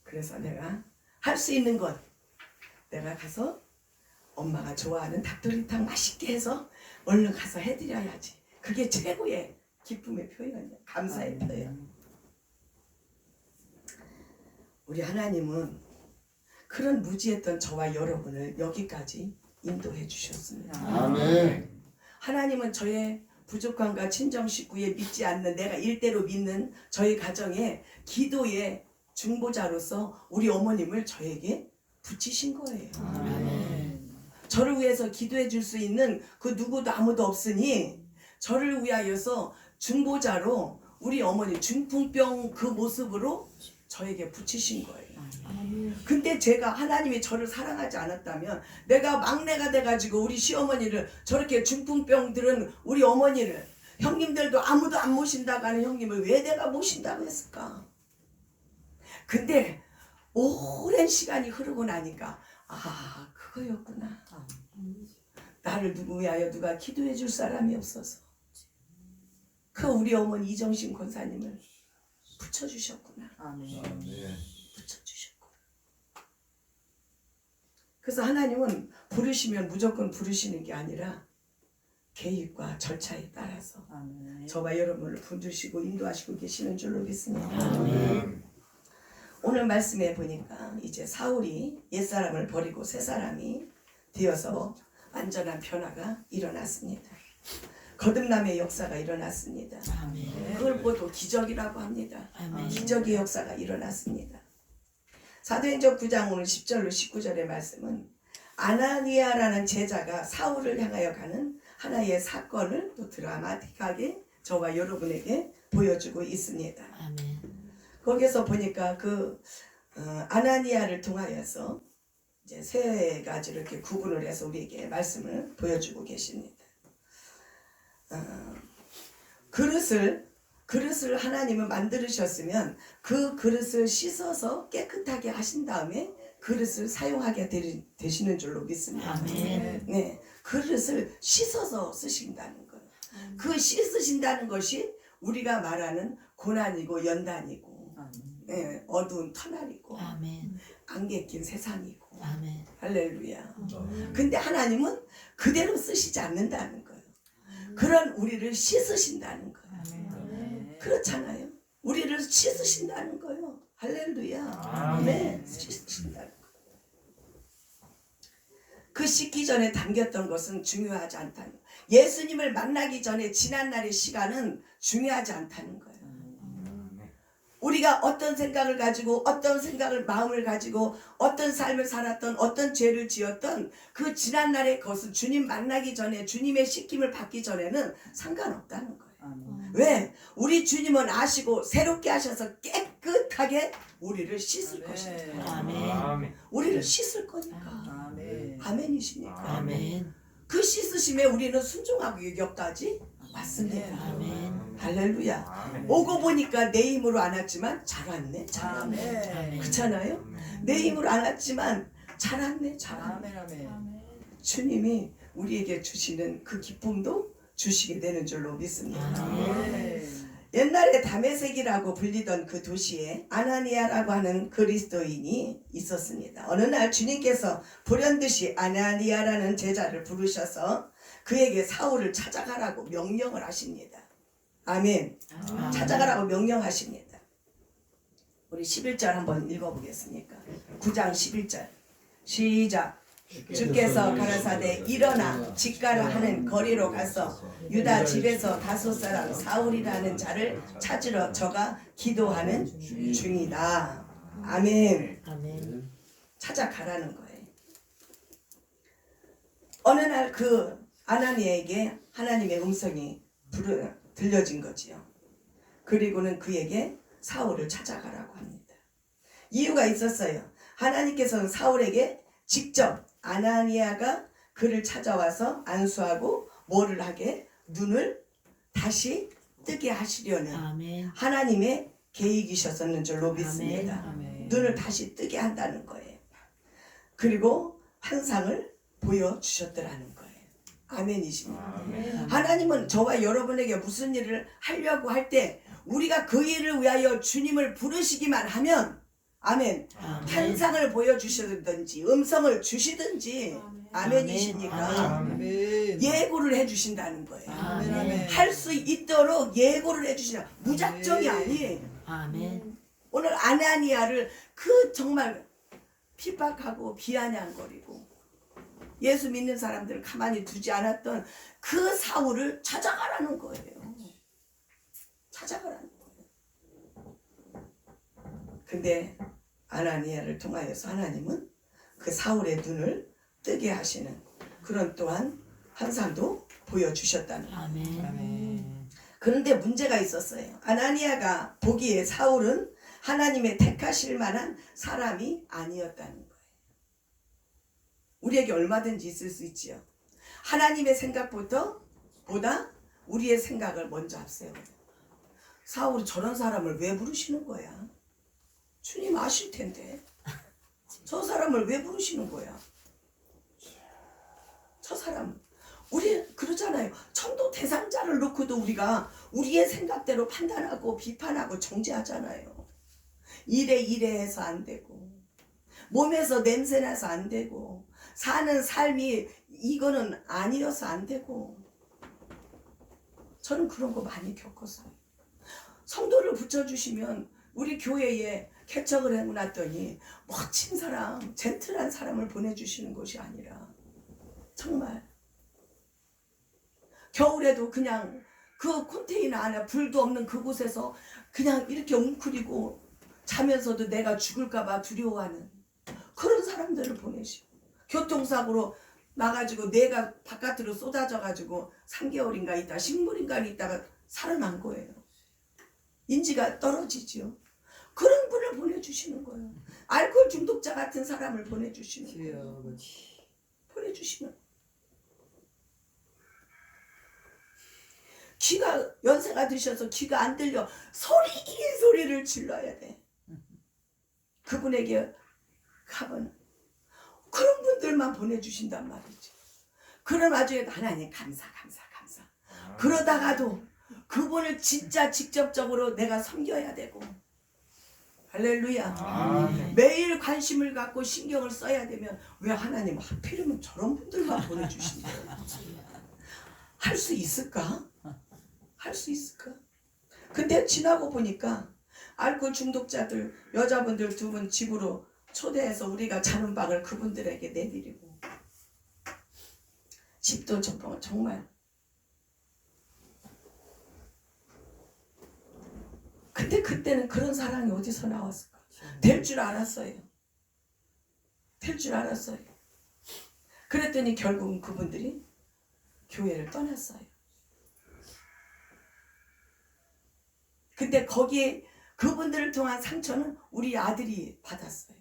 그래서 내가 할 수 있는 것 내가 가서 엄마가 좋아하는 닭도리탕 맛있게 해서 얼른 가서 해드려야지. 그게 최고의 기쁨의 표현이야. 감사의 표현. 우리 하나님은 그런 무지했던 저와 여러분을 여기까지 인도해 주셨습니다. 아멘. 하나님은 저의 부족함과 친정 식구에 믿지 않는 내가 일대로 믿는 저희 가정에 기도의 중보자로서 우리 어머님을 저에게 붙이신 거예요. 아멘. 저를 위해서 기도해 줄 수 있는 그 누구도 아무도 없으니 저를 위하여서 중보자로 우리 어머니 중풍병 그 모습으로 저에게 붙이신 거예요. 근데 제가 하나님이 저를 사랑하지 않았다면 내가 막내가 돼가지고 우리 시어머니를 저렇게 중풍병들은 우리 어머니를 형님들도 아무도 안 모신다고 하는 형님을 왜 내가 모신다고 했을까? 근데 오랜 시간이 흐르고 나니까 아 그거였구나. 나를 누구 위하여 누가 기도해 줄 사람이 없어서 그 우리 어머니 이정신 권사님을 붙여주셨구나. 아멘. 붙여주셨구나. 그래서 하나님은 부르시면 무조건 부르시는 게 아니라 계획과 절차에 따라서 아멘. 저와 여러분을 부르시고 인도하시고 계시는 줄로 믿습니다. 아멘. 오늘 말씀에 보니까 이제 사울이 옛사람을 버리고 새사람이 되어서 완전한 변화가 일어났습니다. 거듭남의 역사가 일어났습니다. 아멘. 그걸 또 기적이라고 합니다. 아멘. 기적의 역사가 일어났습니다. 사도행전 9장 오늘 10절로 19절의 말씀은 아나니아라는 제자가 사울을 향하여 가는 하나의 사건을 또 드라마틱하게 저와 여러분에게 보여주고 있습니다. 아멘. 거기서 보니까 그 아나니아를 통하여서 이제 세 가지를 이렇게 구분을 해서 우리에게 말씀을 보여주고 계십니다. 그릇을 하나님은 만들으셨으면 그 그릇을 씻어서 깨끗하게 하신 다음에 그릇을 사용하게 되시는 줄로 믿습니다. 아멘. 네, 그릇을 씻어서 쓰신다는 거예요. 그 씻으신다는 것이 우리가 말하는 고난이고 연단이고 네, 어두운 터널이고 아멘. 안개 낀 세상이고 아멘. 할렐루야. 근데 하나님은 그대로 쓰시지 않는다는 거예요. 그런 우리를 씻으신다는 거예요. 그렇잖아요. 우리를 씻으신다는 거예요. 할렐루야. 네, 씻으신다는 거예요. 그 씻기 전에 담겼던 것은 중요하지 않다는 거예요. 예수님을 만나기 전에 지난 날의 시간은 중요하지 않다는 거예요. 우리가 어떤 생각을 가지고 어떤 생각을 마음을 가지고 어떤 삶을 살았던 어떤 죄를 지었던 그 지난 날의 것은 주님 만나기 전에 주님의 씻김을 받기 전에는 상관없다는 거예요. 왜? 우리 주님은 아시고 새롭게 하셔서 깨끗 깨끗하게 우리를 씻을 아멘. 것입니다. 아멘. 우리를 씻을 거니까. 아멘. 아멘이십니까? 아멘. 그 씻으심에 우리는 순종하고 여기까지 왔습니다. 아멘. 할렐루야. 오고 보니까 내 힘으로 안 왔지만 잘 왔네. 잘 왔네. 아멘. 그렇잖아요. 내 힘으로 안 왔지만 잘 왔네. 잘 왔네. 아멘. 아멘. 주님이 우리에게 주시는 그 기쁨도 주시게 되는 줄로 믿습니다. 아멘. 옛날에 다메섹이라고 불리던 그 도시에 아나니아라고 하는 그리스도인이 있었습니다. 어느 날 주님께서 불현듯이 아나니아라는 제자를 부르셔서 그에게 사울을 찾아가라고 명령을 하십니다. 아멘. 찾아가라고 명령하십니다. 우리 11절 한번 읽어보겠습니까? 9장 11절 시작. 주께서 가라사대 일어나 직가라 하는 거리로 가서 유다 집에서 다섯 사람 사울이라는 자를 찾으러 저가 기도하는 중이다. 아멘. 아멘. 찾아가라는 거예요. 어느 날 그 아나니아에게 하나님의 음성이 들려진 거지요. 그리고는 그에게 사울을 찾아가라고 합니다. 이유가 있었어요. 하나님께서는 사울에게 직접 아나니아가 그를 찾아와서 안수하고 뭐를 하게? 눈을 다시 뜨게 하시려는 아멘. 하나님의 계획이셨었는 줄로 믿습니다. 아멘. 눈을 다시 뜨게 한다는 거예요. 그리고 환상을 보여주셨더라는 거예요. 아멘이십니다. 하나님은 저와 여러분에게 무슨 일을 하려고 할 때 우리가 그 일을 위하여 주님을 부르시기만 하면 아멘. 아멘. 환상을 보여주시든지 음성을 주시든지 아멘이십니까? 아멘. 예고를 해주신다는 거예요. 아멘. 아멘. 할 수 있도록 예고를 해주시라. 무작정이 아니에요. 아멘. 오늘 아나니아를 그 정말 핍박하고 비아냥거리고 예수 믿는 사람들을 가만히 두지 않았던 그 사울을 찾아가라는 거예요. 찾아가라는 거예요. 근데 아나니아를 통하여서 하나님은 그 사울의 눈을 뜨게 하시는 그런 또한 환상도 보여주셨다는 거예요. 아멘. 아멘. 그런데 문제가 있었어요. 아나니아가 보기에 사울은 하나님의 택하실 만한 사람이 아니었다는 거예요. 우리에게 얼마든지 있을 수 있지요. 하나님의 생각보다 우리의 생각을 먼저 앞세워요. 사울이 저런 사람을 왜 부르시는 거야? 주님 아실 텐데. 저 사람을 왜 부르시는 거야? 저 사람. 우리 그러잖아요. 천도 대상자를 놓고도 우리가 우리의 생각대로 판단하고 비판하고 정죄하잖아요. 이래 해서 안 되고 몸에서 냄새나서 안 되고 사는 삶이 이거는 아니어서 안 되고 저는 그런 거 많이 겪었어요. 성도를 붙여주시면 우리 교회에 개척을 해놨더니 멋진 사람, 젠틀한 사람을 보내주시는 것이 아니라 정말 겨울에도 그냥 그 컨테이너 안에 불도 없는 그곳에서 그냥 이렇게 웅크리고 자면서도 내가 죽을까봐 두려워하는 그런 사람들을 보내시고 교통사고로 나가지고 뇌가 바깥으로 쏟아져가지고 3개월인가 있다 식물인가 있다가 살아난 거예요. 인지가 떨어지죠. 그런 분을 보내주시는 거예요. 알코올 중독자 같은 사람을 보내주시는 주여 거예요. 아버지. 보내주시면 귀가 연세가 드셔서 귀가 안 들려 소리를 질러야 돼. 그분에게 가면 그런 분들만 보내주신단 말이지. 그런 와중에 하나님 감사. 그러다가도 그분을 진짜 직접적으로 내가 섬겨야 되고 할렐루야. 매일 관심을 갖고 신경을 써야 되면 왜 하나님 하필이면 저런 분들만 보내주신 거예요? 할 수 있을까? 할 수 있을까? 근데 지나고 보니까 알코올 중독자들 여자분들 2분 집으로 초대해서 우리가 자는 방을 그분들에게 내드리고 집도 정말 근데 그때는 그런 사랑이 어디서 나왔을까? 될 줄 알았어요. 그랬더니 결국은 그분들이 교회를 떠났어요. 근데 거기에 그분들을 통한 상처는 우리 아들이 받았어요.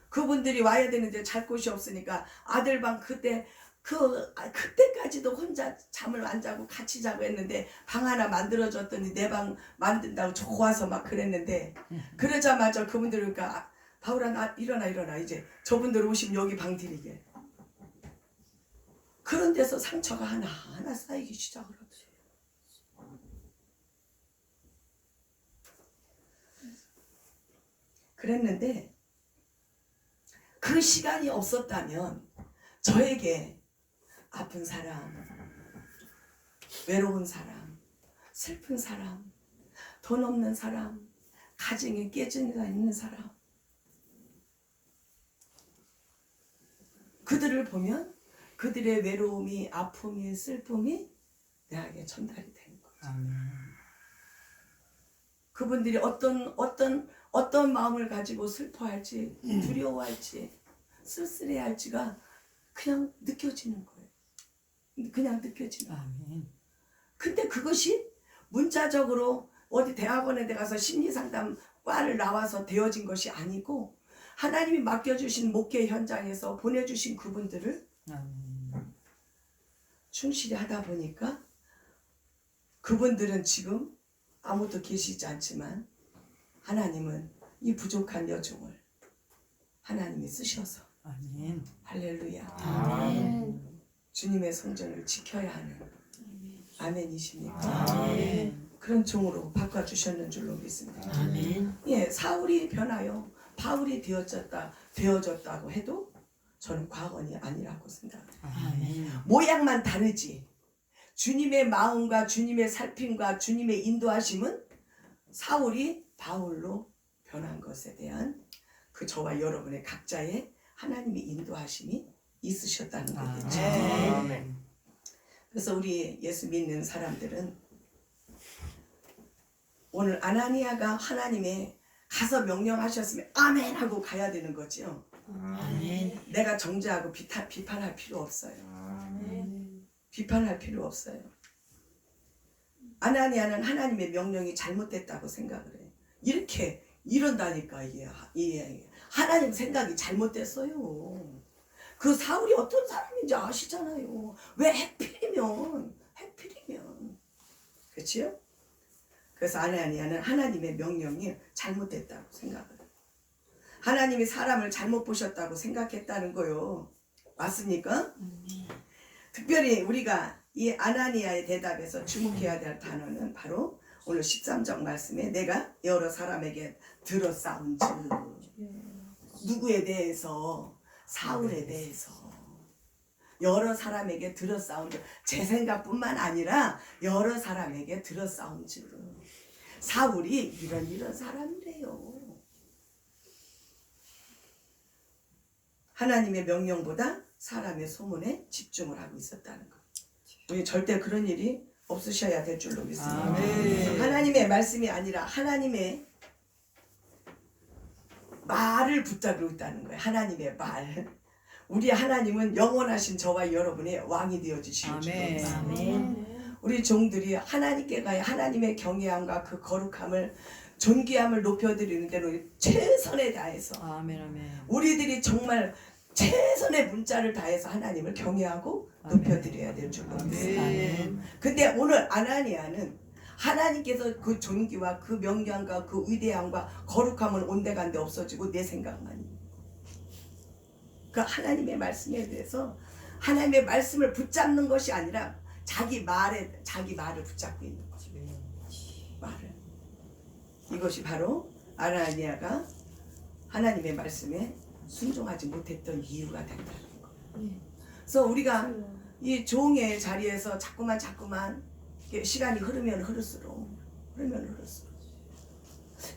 그분들이 와야 되는데 잘 곳이 없으니까 아들 방 그때까지도 혼자 잠을 안 자고 같이 자고 했는데 방 하나 만들어줬더니 내 방 만든다고 좋아서 막 그랬는데 그러자마자 그분들 그러니까 바울아 나 일어나 이제 저분들 오시면 여기 방 드리게. 그런 데서 상처가 하나하나 쌓이기 시작을 하죠. 그랬는데 그 시간이 없었다면 저에게 아픈 사람, 외로운 사람, 슬픈 사람, 돈 없는 사람, 가정에 깨진 가 있는 사람 그들을 보면 그들의 외로움이, 아픔이, 슬픔이 내게 전달이 되는 거죠. 그분들이 어떤 마음을 가지고 슬퍼할지, 두려워할지, 쓸쓸해할지가 그냥 느껴지는 거예요. 그냥 느껴지는 거예요. 근데 그것이 문자적으로 어디 대학원에 가서 심리상담과를 나와서 되어진 것이 아니고 하나님이 맡겨주신 목회 현장에서 보내주신 그분들을 충실히 하다 보니까 그분들은 지금 아무도 계시지 않지만 하나님은 이 부족한 여종을 하나님이 쓰셔서 할렐루야 아멘. 주님의 성전을 지켜야 하는 아멘이십니까? 아멘. 그런 종으로 바꿔주셨는 줄로 믿습니다. 아멘. 예, 사울이 변하여 바울이 되어졌다고 해도 저는 과언이 아니라고 생각합니다. 아멘. 모양만 다르지 주님의 마음과 주님의 살핌과 주님의 인도하심은 사울이 바울로 변한 것에 대한 그 저와 여러분의 각자의 하나님의 인도하심이 있으셨다는 거겠죠. 아멘. 그래서 우리 예수 믿는 사람들은 오늘 아나니아가 하나님의 가서 명령하셨으면 아멘 하고 가야 되는 거죠. 아멘. 내가 정죄하고 비판할 필요 없어요. 비판할 필요 없어요. 아나니아는 하나님의 명령이 잘못됐다고 생각을 해요. 이렇게 이런다니까 이게 하나님 생각이 잘못됐어요. 그 사울이 어떤 사람인지 아시잖아요. 왜 해필이면 그렇지요? 그래서 아나니아는 하나님의 명령이 잘못됐다고 생각을 해요. 하나님이 사람을 잘못 보셨다고 생각했다는 거요. 맞습니까? 특별히 우리가 이 아나니아의 대답에서 주목해야 될 단어는 바로 오늘 13절 말씀에 내가 여러 사람에게 들어싸운즉 누구에 대해서 사울에 대해서 여러 사람에게 들어싸운즉 제 생각뿐만 아니라 여러 사람에게 들어싸운즉 사울이 이런 사람이래요. 하나님의 명령보다 사람의 소문에 집중을 하고 있었다는 것. 우리 절대 그런 일이 없으셔야 될 줄로 믿습니다. 아멘. 하나님의 말씀이 아니라 하나님의 말을 붙잡고 있다는 거예요. 하나님의 말. 우리 하나님은 영원하신 저와 여러분의 왕이 되어주시는 줄로 아멘. 믿습니다. 아멘. 우리 종들이 하나님께 가야 하나님의 경외함과 그 거룩함을 존귀함을 높여드리는 대로 최선을 다해서 아멘. 우리들이 정말 최선의 문자를 다해서 하나님을 경외하고 높여드려야 될 줄로 믿습니다. 아멘. 근데 오늘 아나니아는 하나님께서 그 존귀와 그 명령과 그 위대함과 거룩함은 온데간데 없어지고 내 생각만이 그 하나님의 말씀에 대해서 하나님의 말씀을 붙잡는 것이 아니라 자기 말을 붙잡고 있는 거죠. 말을. 이것이 바로 아나니아가 하나님의 말씀에 순종하지 못했던 이유가 된다는 거예요. 그래서 우리가 이 종의 자리에서 자꾸만 시간이 흐르면 흐를수록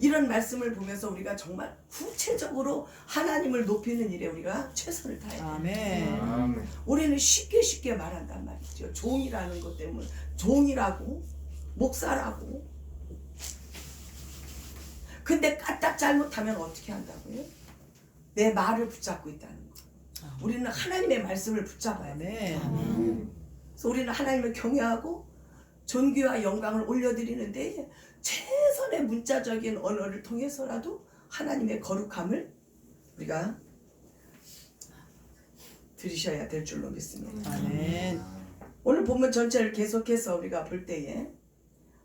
이런 말씀을 보면서 우리가 정말 구체적으로 하나님을 높이는 일에 우리가 최선을 다해야 돼요. 아멘. 아멘. 우리는 쉽게 말한단 말이죠. 종이라는 것 때문에 종이라고 목사라고. 근데 까딱 잘못하면 어떻게 한다고요? 내 말을 붙잡고 있다는 거. 우리는 하나님의 말씀을 붙잡아야 돼. 아멘. 그래서 우리는 하나님을 경외하고 존귀와 영광을 올려드리는데 최선의 문자적인 언어를 통해서라도 하나님의 거룩함을 우리가 들으셔야 될 줄로 믿습니다. 아멘. 오늘 본문 전체를 계속해서 우리가 볼 때에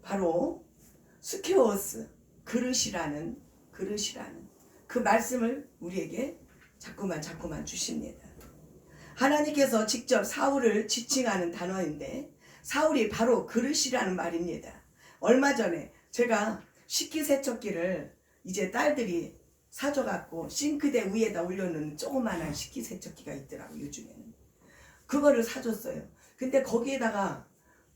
바로 스키오스 그릇이라는 그 말씀을 우리에게 자꾸만 주십니다. 하나님께서 직접 사울을 지칭하는 단어인데 사울이 바로 그릇이라는 말입니다. 얼마 전에 제가 식기세척기를 이제 딸들이 사줘갖고 싱크대 위에다 올려놓는 조그만한 식기세척기가 있더라고요. 요즘에는 그거를 사줬어요. 근데 거기에다가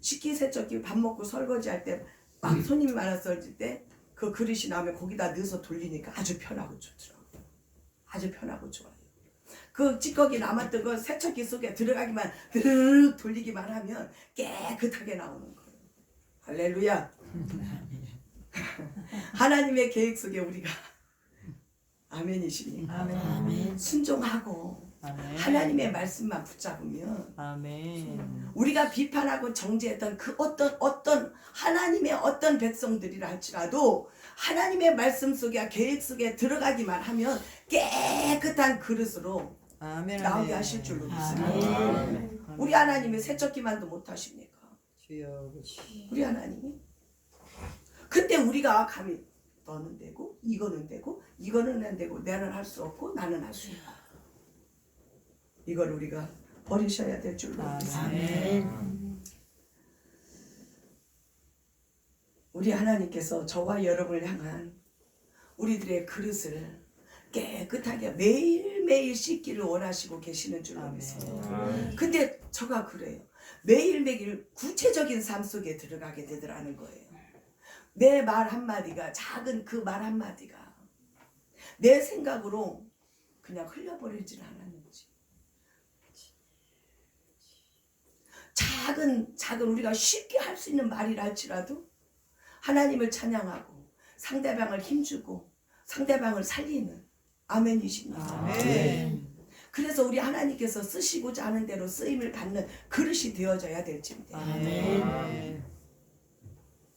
식기세척기 밥 먹고 설거지할 때 막 손님이 많았을 때 그 그릇이 나오면 거기다 넣어서 돌리니까 아주 편하고 좋더라고요. 아주 편하고 좋아요. 그 찌꺼기 남았던 거 세척기 속에 들어가기만 드르륵 돌리기만 하면 깨끗하게 나오는 거예요. 할렐루야. 하나님의 계획 속에 우리가 아멘이십니까? 아멘. 순종하고 아멘. 하나님의 말씀만 붙잡으면 아멘. 우리가 비판하고 정죄했던 그 어떤 하나님의 어떤 백성들이라 할지라도 하나님의 말씀 속에 계획 속에 들어가기만 하면 깨끗한 그릇으로 아멘. 나오게 하실 줄로 믿습니다. 아멘. 우리 하나님이 세척기만도 못하십니까? 주여. 우리 하나님이. 근데 우리가 감히 너는 되고 이거는 되고 이거는 안 되고 나는 할 수 없고 나는 할 수 있다. 이걸 우리가 버리셔야 될 줄로 믿습니다. 아멘. 우리 하나님께서 저와 여러분을 향한 우리들의 그릇을 깨끗하게 매일매일 씻기를 원하시고 계시는 줄로 믿습니다. 근데 저가 그래요. 매일매일 구체적인 삶 속에 들어가게 되더라는 거예요. 내 말 한마디가 작은 그 말 한마디가 내 생각으로 그냥 흘려버리질 않았는지 작은 우리가 쉽게 할 수 있는 말이라 할지라도 하나님을 찬양하고 상대방을 힘주고 상대방을 살리는 아멘이십니다. 아멘. 그래서 우리 하나님께서 쓰시고자 하는 대로 쓰임을 받는 그릇이 되어져야 될지입니다. 아멘.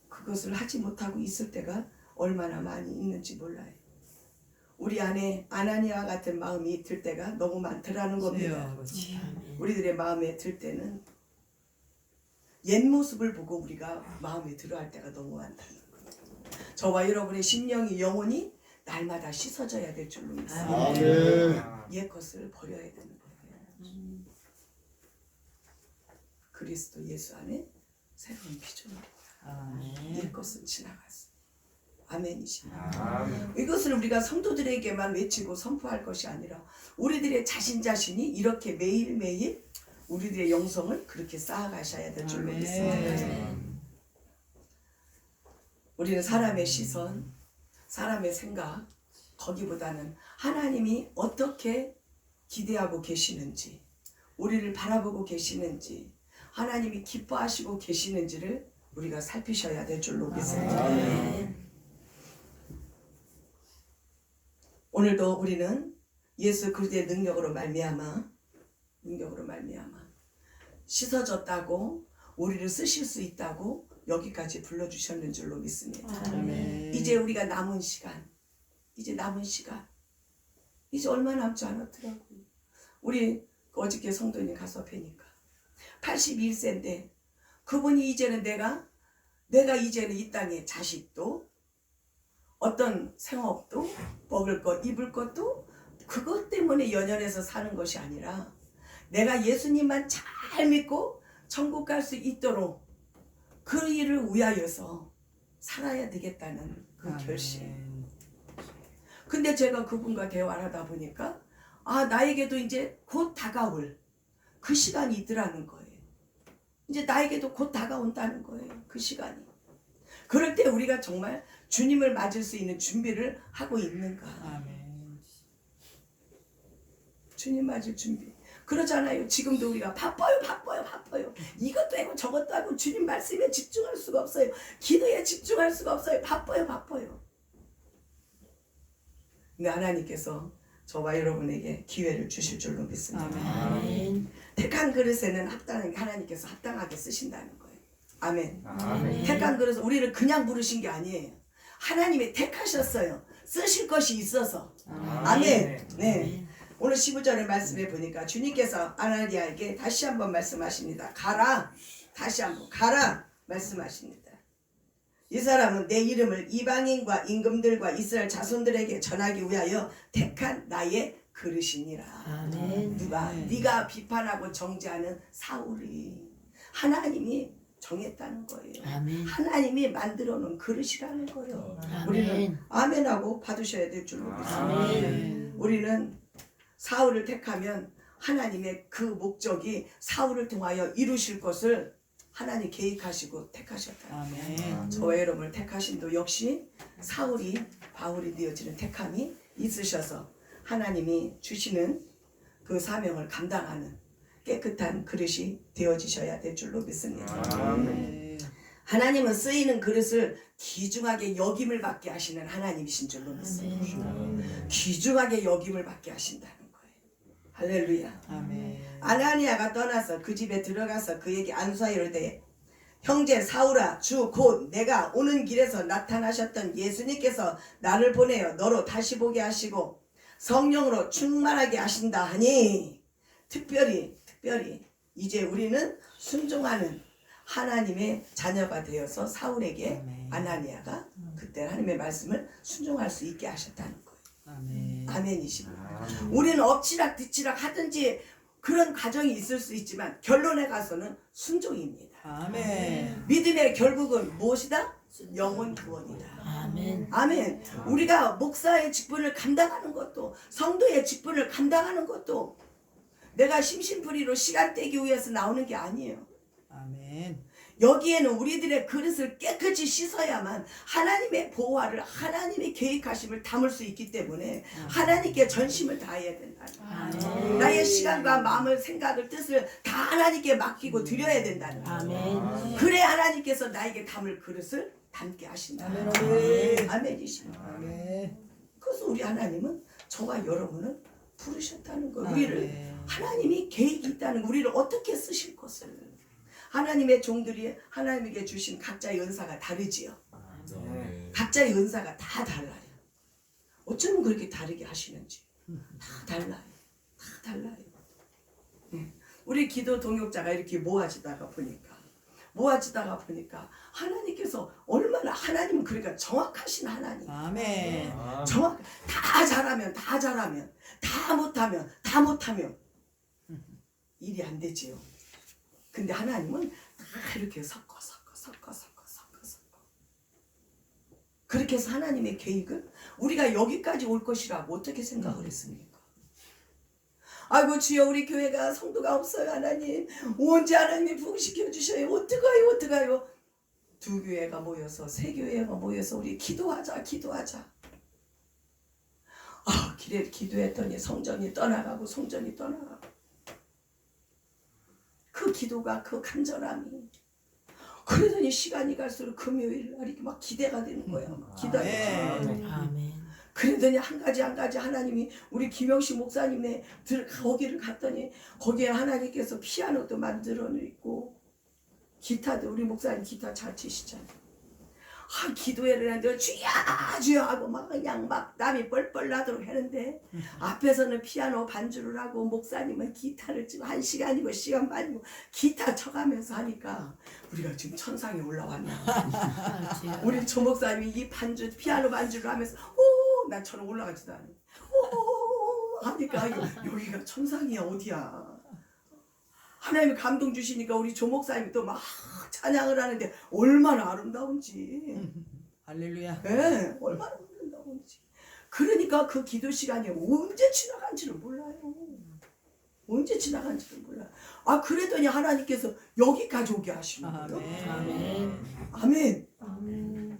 그것을 하지 못하고 있을 때가 얼마나 많이 있는지 몰라요. 우리 안에 아나니아와 같은 마음이 들 때가 너무 많더라는 겁니다. 우리들의 마음에 들 때는 옛 모습을 보고 우리가 마음에 들어할 때가 너무 많다는 거예요. 저와 여러분의 심령이 영혼이 날마다 씻어져야 될 줄로 믿습니다. 옛 것을 버려야 되는 거예요. 그리스도 예수 안에 새로운 피조물입니다. 옛 것은 지나갔어. 아멘이십니다. 이것을 우리가 성도들에게만 외치고 선포할 것이 아니라 우리들의 자신이 이렇게 매일매일 우리들의 영성을 그렇게 쌓아가셔야 될 줄로 믿습니다. 우리는 사람의 시선, 사람의 생각 거기보다는 하나님이 어떻게 기대하고 계시는지 우리를 바라보고 계시는지 하나님이 기뻐하시고 계시는지를 우리가 살피셔야 될 줄로 믿습니다. 오늘도 우리는 예수 그리스도의 능력으로 말미암아 씻어졌다고 우리를 쓰실 수 있다고 여기까지 불러주셨는 줄로 믿습니다. 아멘. 이제 우리가 남은 시간 이제 얼마 남지 않았더라고요. 우리 어저께 성도님 가서 뵈니까 81세인데 그분이 이제는 내가 이제는 이 땅에 자식도 어떤 생업도 먹을 것 입을 것도 그것 때문에 연연해서 사는 것이 아니라 내가 예수님만 잘 믿고 천국 갈 수 있도록 그 일을 위하여서 살아야 되겠다는 그 결심. 근데 제가 그분과 대화를 하다 보니까 나에게도 이제 곧 다가올 그 시간이 있더라는 거예요. 이제 나에게도 곧 다가온다는 거예요. 그 시간이. 그럴 때 우리가 정말 주님을 맞을 수 있는 준비를 하고 있는가. 아멘. 주님 맞을 준비. 그러잖아요. 지금도 우리가 바빠요. 이것도 하고 저것도 하고 주님 말씀에 집중할 수가 없어요. 기도에 집중할 수가 없어요. 바빠요. 근데 하나님께서 저와 여러분에게 기회를 주실 줄로 믿습니다. 아멘. 택한 그릇에는 하나님께서 합당하게 쓰신다는 거예요. 아멘. 아멘. 택한 그릇은 우리를 그냥 부르신 게 아니에요. 하나님이 택하셨어요. 쓰실 것이 있어서. 아멘. 네. 오늘 15절의 말씀에 보니까 주님께서 아나니아에게 다시 한번 말씀하십니다. 가라. 다시 한번 가라 말씀하십니다. 이 사람은 내 이름을 이방인과 임금들과 이스라엘 자손들에게 전하기 위하여 택한 나의 그릇이니라. 아멘. 누가? 네가 비판하고 정죄하는 사울이 하나님이 정했다는 거예요. 아멘. 하나님이 만들어 놓은 그릇이라는 거예요. 우리는 아멘. 아멘하고 받으셔야 될 줄로 믿습니다. 아멘. 우리는 사울을 택하면 하나님의 그 목적이 사울을 통하여 이루실 것을 하나님 계획하시고 택하셨다. 아멘. 저와 여러분을 택하신도 역시 사울이 바울이 되어지는 택함이 있으셔서 하나님이 주시는 그 사명을 감당하는 깨끗한 그릇이 되어지셔야 될 줄로 믿습니다. 아멘. 하나님은 쓰이는 그릇을 귀중하게 여김을 받게 하시는 하나님이신 줄로 믿습니다. 귀중하게 여김을 받게 하신다는 거예요. 할렐루야. 아멘. 아나니아가 떠나서 그 집에 들어가서 그에게 안수하여 이르되 형제 사울아 주 곧 내가 오는 길에서 나타나셨던 예수님께서 나를 보내어 너로 다시 보게 하시고 성령으로 충만하게 하신다 하니 특별히 이제 우리는 순종하는 하나님의 자녀가 되어서 사울에게 아멘. 아나니아가 그때 하나님의 말씀을 순종할 수 있게 하셨다는 거예요. 아멘. 아멘이십니다. 우리는 엎치락 뒤치락 하든지 그런 과정이 있을 수 있지만 결론에 가서는 순종입니다. 아멘. 믿음의 결국은 무엇이다? 영혼 구원이다. 아멘. 아멘. 우리가 목사의 직분을 감당하는 것도 성도의 직분을 감당하는 것도 내가 심심풀이로 시간 떼기 위해서 나오는 게 아니에요. 아멘. 여기에는 우리들의 그릇을 깨끗이 씻어야만 하나님의 보호를 하나님의 계획하심을 담을 수 있기 때문에 하나님께 전심을 다해야 된다. 아멘. 나의 시간과 마음을 생각을 뜻을 다 하나님께 맡기고 드려야 된다는 거예요. 아멘. 그래 하나님께서 나에게 담을 그릇을 담게 하신다. 아멘. 아멘이십니다. 아멘. 그래서 우리 하나님은 저와 여러분을 부르셨다는 거예요. 우리를 아멘. 하나님이 계획이 있다는 거, 우리를 어떻게 쓰실 것을 하나님의 종들이 하나님에게 주신 각자의 은사가 다르지요. 각자의 은사가 다 달라요. 어쩌면 그렇게 다르게 하시는지 다 달라요. 다 달라요. 네. 우리 기도 동역자가 이렇게 모아지다가 보니까 하나님께서 얼마나 하나님은 그러니까 정확하신 하나님. 아멘. 정확 다 잘하면 다 못하면 일이 안 되지요. 근데 하나님은 다 이렇게 섞어 그렇게 해서 하나님의 계획은 우리가 여기까지 올 것이라고 어떻게 생각을 했습니까? 아이고 주여 우리 교회가 성도가 없어요. 하나님 언제 하나님이 부흥시켜 주셔요. 어떡해요. 두 교회가 모여서 세 교회가 모여서 우리 기도하자. 길에 기도했더니 성전이 떠나가고 그 기도가 그 간절함이 그러더니 시간이 갈수록 금요일 날 이렇게 막 기대가 되는 거야. 아멘. 아멘. 그러더니 한 가지 하나님이 우리 김영식 목사님네 거기를 갔더니 거기에 하나님께서 피아노도 만들어 놓고 기타도 우리 목사님 기타 잘 치시잖아요. 기도회를 하는데 주여 하고 막 그냥 막 땀이 뻘뻘 나도록 하는데 앞에서는 피아노 반주를 하고 목사님은 기타를 지금 1시간이고 시간 반이고 기타 쳐가면서 하니까 우리가 지금 천상에 올라왔나. 우리 조 목사님이 이 피아노 반주를 하면서 나처럼 올라가지도 않아. 하니까 여기가 천상이야 어디야. 하나님이 감동 주시니까 우리 조 목사님이 또 막 찬양을 하는데 얼마나 아름다운지. 할렐루야. 네, 얼마나 아름다운지. 그러니까 그 기도 시간이 언제 지나간지를 몰라요. 그랬더니 하나님께서 여기까지 오게 하시는 거예요. 아멘. 아멘.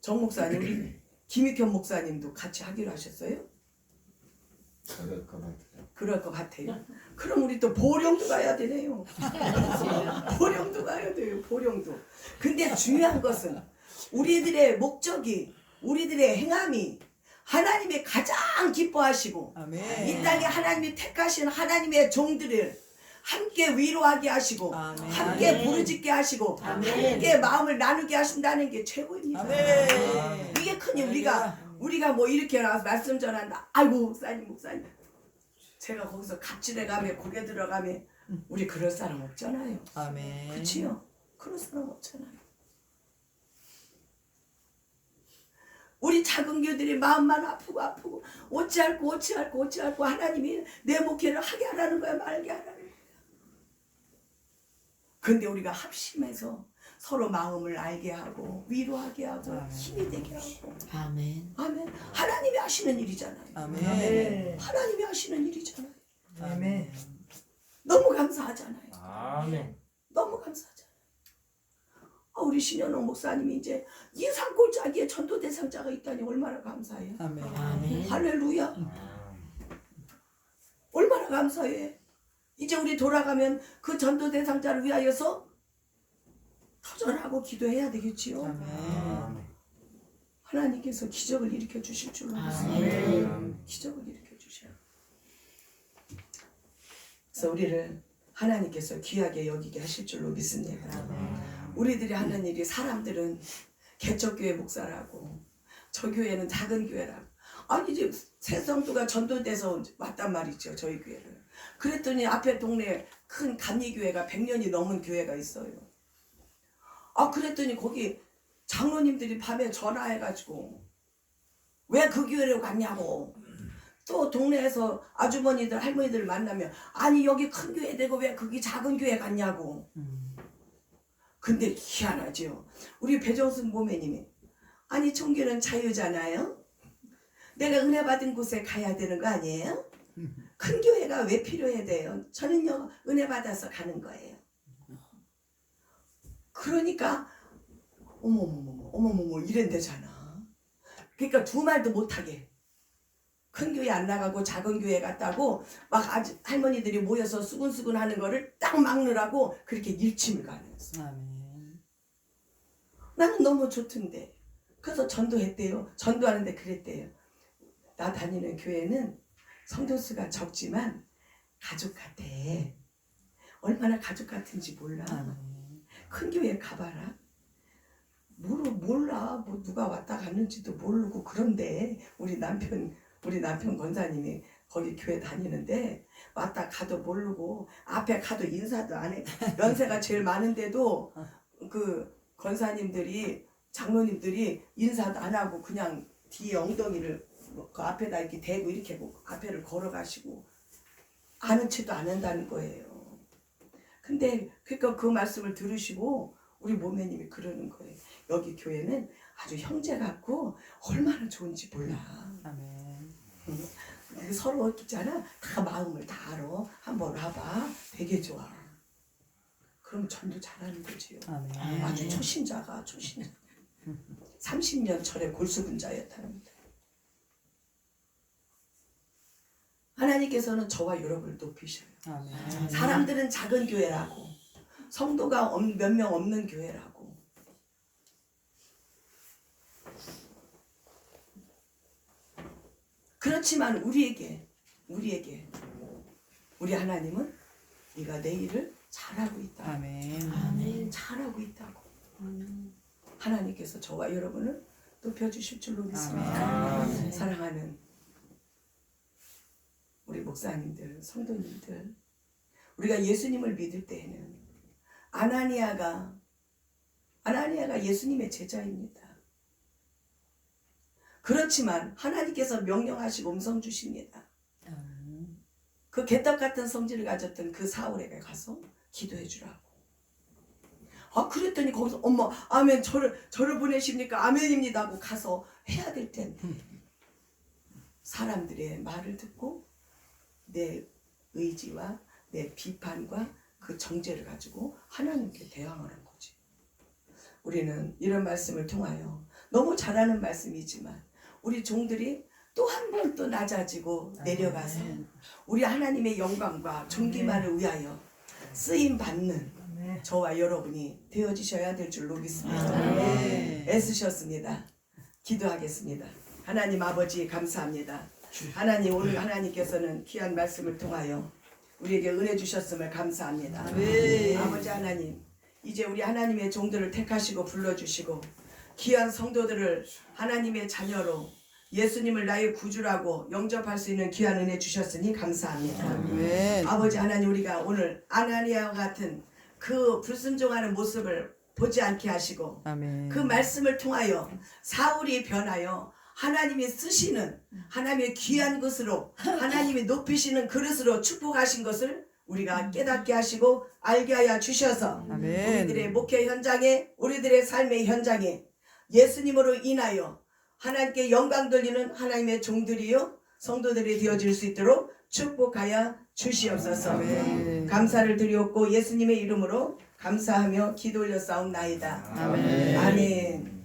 정 목사님, 우리 김익현 목사님도 같이 하기로 하셨어요? 그럴 것 같아요. 그럼 우리 또 보령도 가야 되네요. 보령도 가야 돼요. 보령도. 근데 중요한 것은 우리들의 목적이 우리들의 행함이 하나님이 가장 기뻐하시고 아멘. 이 땅에 하나님이 택하신 하나님의 종들을 함께 위로하게 하시고 아멘. 함께 부르짖게 하시고 아멘. 함께 마음을 나누게 하신다는 게 최고입니다. 아멘. 이게 크니 우리가 뭐 이렇게 나와서 말씀 전한다. 아이고 목사님 제가 거기서 갑질해가며 고개 들어가며 우리 그럴 사람 없잖아요. 아멘. 그치요? 그럴 사람 없잖아요. 우리 작은 교들이 마음만 아프고 어찌할고 하나님이 내 목회를 하게 하라는 거야 말게 하라는 거야. 근데 우리가 합심해서 서로 마음을 알게 하고 위로하게 하고 아멘. 힘이 되게 하고 아멘. 아멘. 하나님이 하시는 일이잖아요. 아멘. 하나님이 하시는 일이잖아요. 아멘. 너무 감사하잖아요. 아멘. 너무 감사하잖아요. 우리 신현옥 목사님이 이제 이 산골짜기에 전도 대상자가 있다니 얼마나 감사해요. 아멘. 아멘. 할렐루야. 얼마나 감사해. 이제 우리 돌아가면 그 전도 대상자를 위하여서 터전하고 기도해야 되겠지요. 아멘. 하나님께서 기적을 일으켜 주실 줄로 아멘. 믿습니다. 기적을 일으켜 주셔요. 그래서 우리를 하나님께서 귀하게 여기게 하실 줄로 믿습니다. 우리들이 하는 일이 사람들은 개척교회 목사라고 저 교회는 작은 교회라고 아니 이제 새 성도가 전도돼서 왔단 말이죠. 저희 교회를. 그랬더니 앞에 동네에 큰 감리교회가 100년이 넘은 교회가 있어요. 그랬더니 거기 장로님들이 밤에 전화해가지고 왜 그 교회로 갔냐고 또 동네에서 아주머니들 할머니들을 만나면 아니 여기 큰 교회 되고 왜 거기 작은 교회 갔냐고. 근데 희한하죠. 우리 배정순 모매님이 아니 종교는 자유잖아요. 내가 은혜 받은 곳에 가야 되는 거 아니에요? 큰 교회가 왜 필요해 돼요? 저는요 은혜 받아서 가는 거예요. 그러니까 어머머머 이랬대잖아. 그러니까 두 말도 못하게 큰 교회 안 나가고 작은 교회 갔다고 막 아주 할머니들이 모여서 수근수근 하는 거를 딱 막느라고 그렇게 일침을 가능했어. 아멘. 나는 너무 좋던데. 그래서 전도했대요. 전도하는데 그랬대요. 나 다니는 교회는 성도수가 적지만 가족 같아. 얼마나 가족 같은지 몰라. 큰 교회 가봐라. 몰라. 뭐 누가 왔다 갔는지도 모르고 그런데 우리 남편 권사님이 거기 교회 다니는데 왔다 가도 모르고 앞에 가도 인사도 안 해. 연세가 제일 많은데도 그 권사님들이 장로님들이 인사도 안 하고 그냥 뒤에 엉덩이를 그 앞에다 이렇게 대고 이렇게 앞에를 걸어가시고 아는 체도 안 한다는 거예요. 근데 그러니까 그 말씀을 들으시고 우리 모매님이 그러는 거예요. 여기 교회는 아주 형제 같고 얼마나 좋은지 몰라. 아멘. 서로 있잖아. 다 마음을 다 알아. 한번 와봐. 되게 좋아. 그럼 전도 잘하는 거지요. 아멘. 아주 초신자가 30년 전에 골수분자였답니다. 하나님께서는 저와 여러분을 높이셔요. 아멘. 사람들은 작은 교회라고 성도가 몇 명 없는 교회라고 그렇지만 우리에게 우리 하나님은 네가 내 일을 잘하고 있다. 아멘. 아멘. 잘하고 있다고. 하나님께서 저와 여러분을 높여주실 줄로 믿습니다. 아멘. 사랑하는 우리 목사님들, 성도님들, 우리가 예수님을 믿을 때에는 아나니아가 예수님의 제자입니다. 그렇지만 하나님께서 명령하시고 음성 주십니다. 그 개떡 같은 성질을 가졌던 그 사울에게 가서 기도해 주라고. 그랬더니 거기서 엄마 아멘 저를 보내십니까? 아멘입니다 하고 가서 해야 될 텐데 사람들의 말을 듣고 내 의지와 내 비판과 그 정죄를 가지고 하나님께 대항하는 거지. 우리는 이런 말씀을 통하여 너무 잘하는 말씀이지만 우리 종들이 또 한 번 또 낮아지고 내려가서 우리 하나님의 영광과 존귀만을 위하여 쓰임 받는 저와 여러분이 되어지셔야 될 줄로 믿습니다. 애쓰셨습니다. 기도하겠습니다. 하나님 아버지 감사합니다. 하나님 오늘 하나님께서는 귀한 말씀을 통하여 우리에게 은혜 주셨음을 감사합니다. 아멘. 아버지 하나님, 이제 우리 하나님의 종들을 택하시고 불러주시고 귀한 성도들을 하나님의 자녀로 예수님을 나의 구주라고 영접할 수 있는 귀한 은혜 주셨으니 감사합니다. 아멘. 아버지 하나님, 우리가 오늘 아나니아와 같은 그 불순종하는 모습을 보지 않게 하시고 아멘. 그 말씀을 통하여 사울이 변하여 하나님이 쓰시는 하나님의 귀한 것으로 하나님이 높이시는 그릇으로 축복하신 것을 우리가 깨닫게 하시고 알게 하여 주셔서 아멘. 우리들의 목회 현장에 우리들의 삶의 현장에 예수님으로 인하여 하나님께 영광 돌리는 하나님의 종들이요 성도들이 되어질 수 있도록 축복하여 주시옵소서. 아멘. 감사를 드리옵고 예수님의 이름으로 감사하며 기도 올려 싸움나이다. 아멘. 아멘.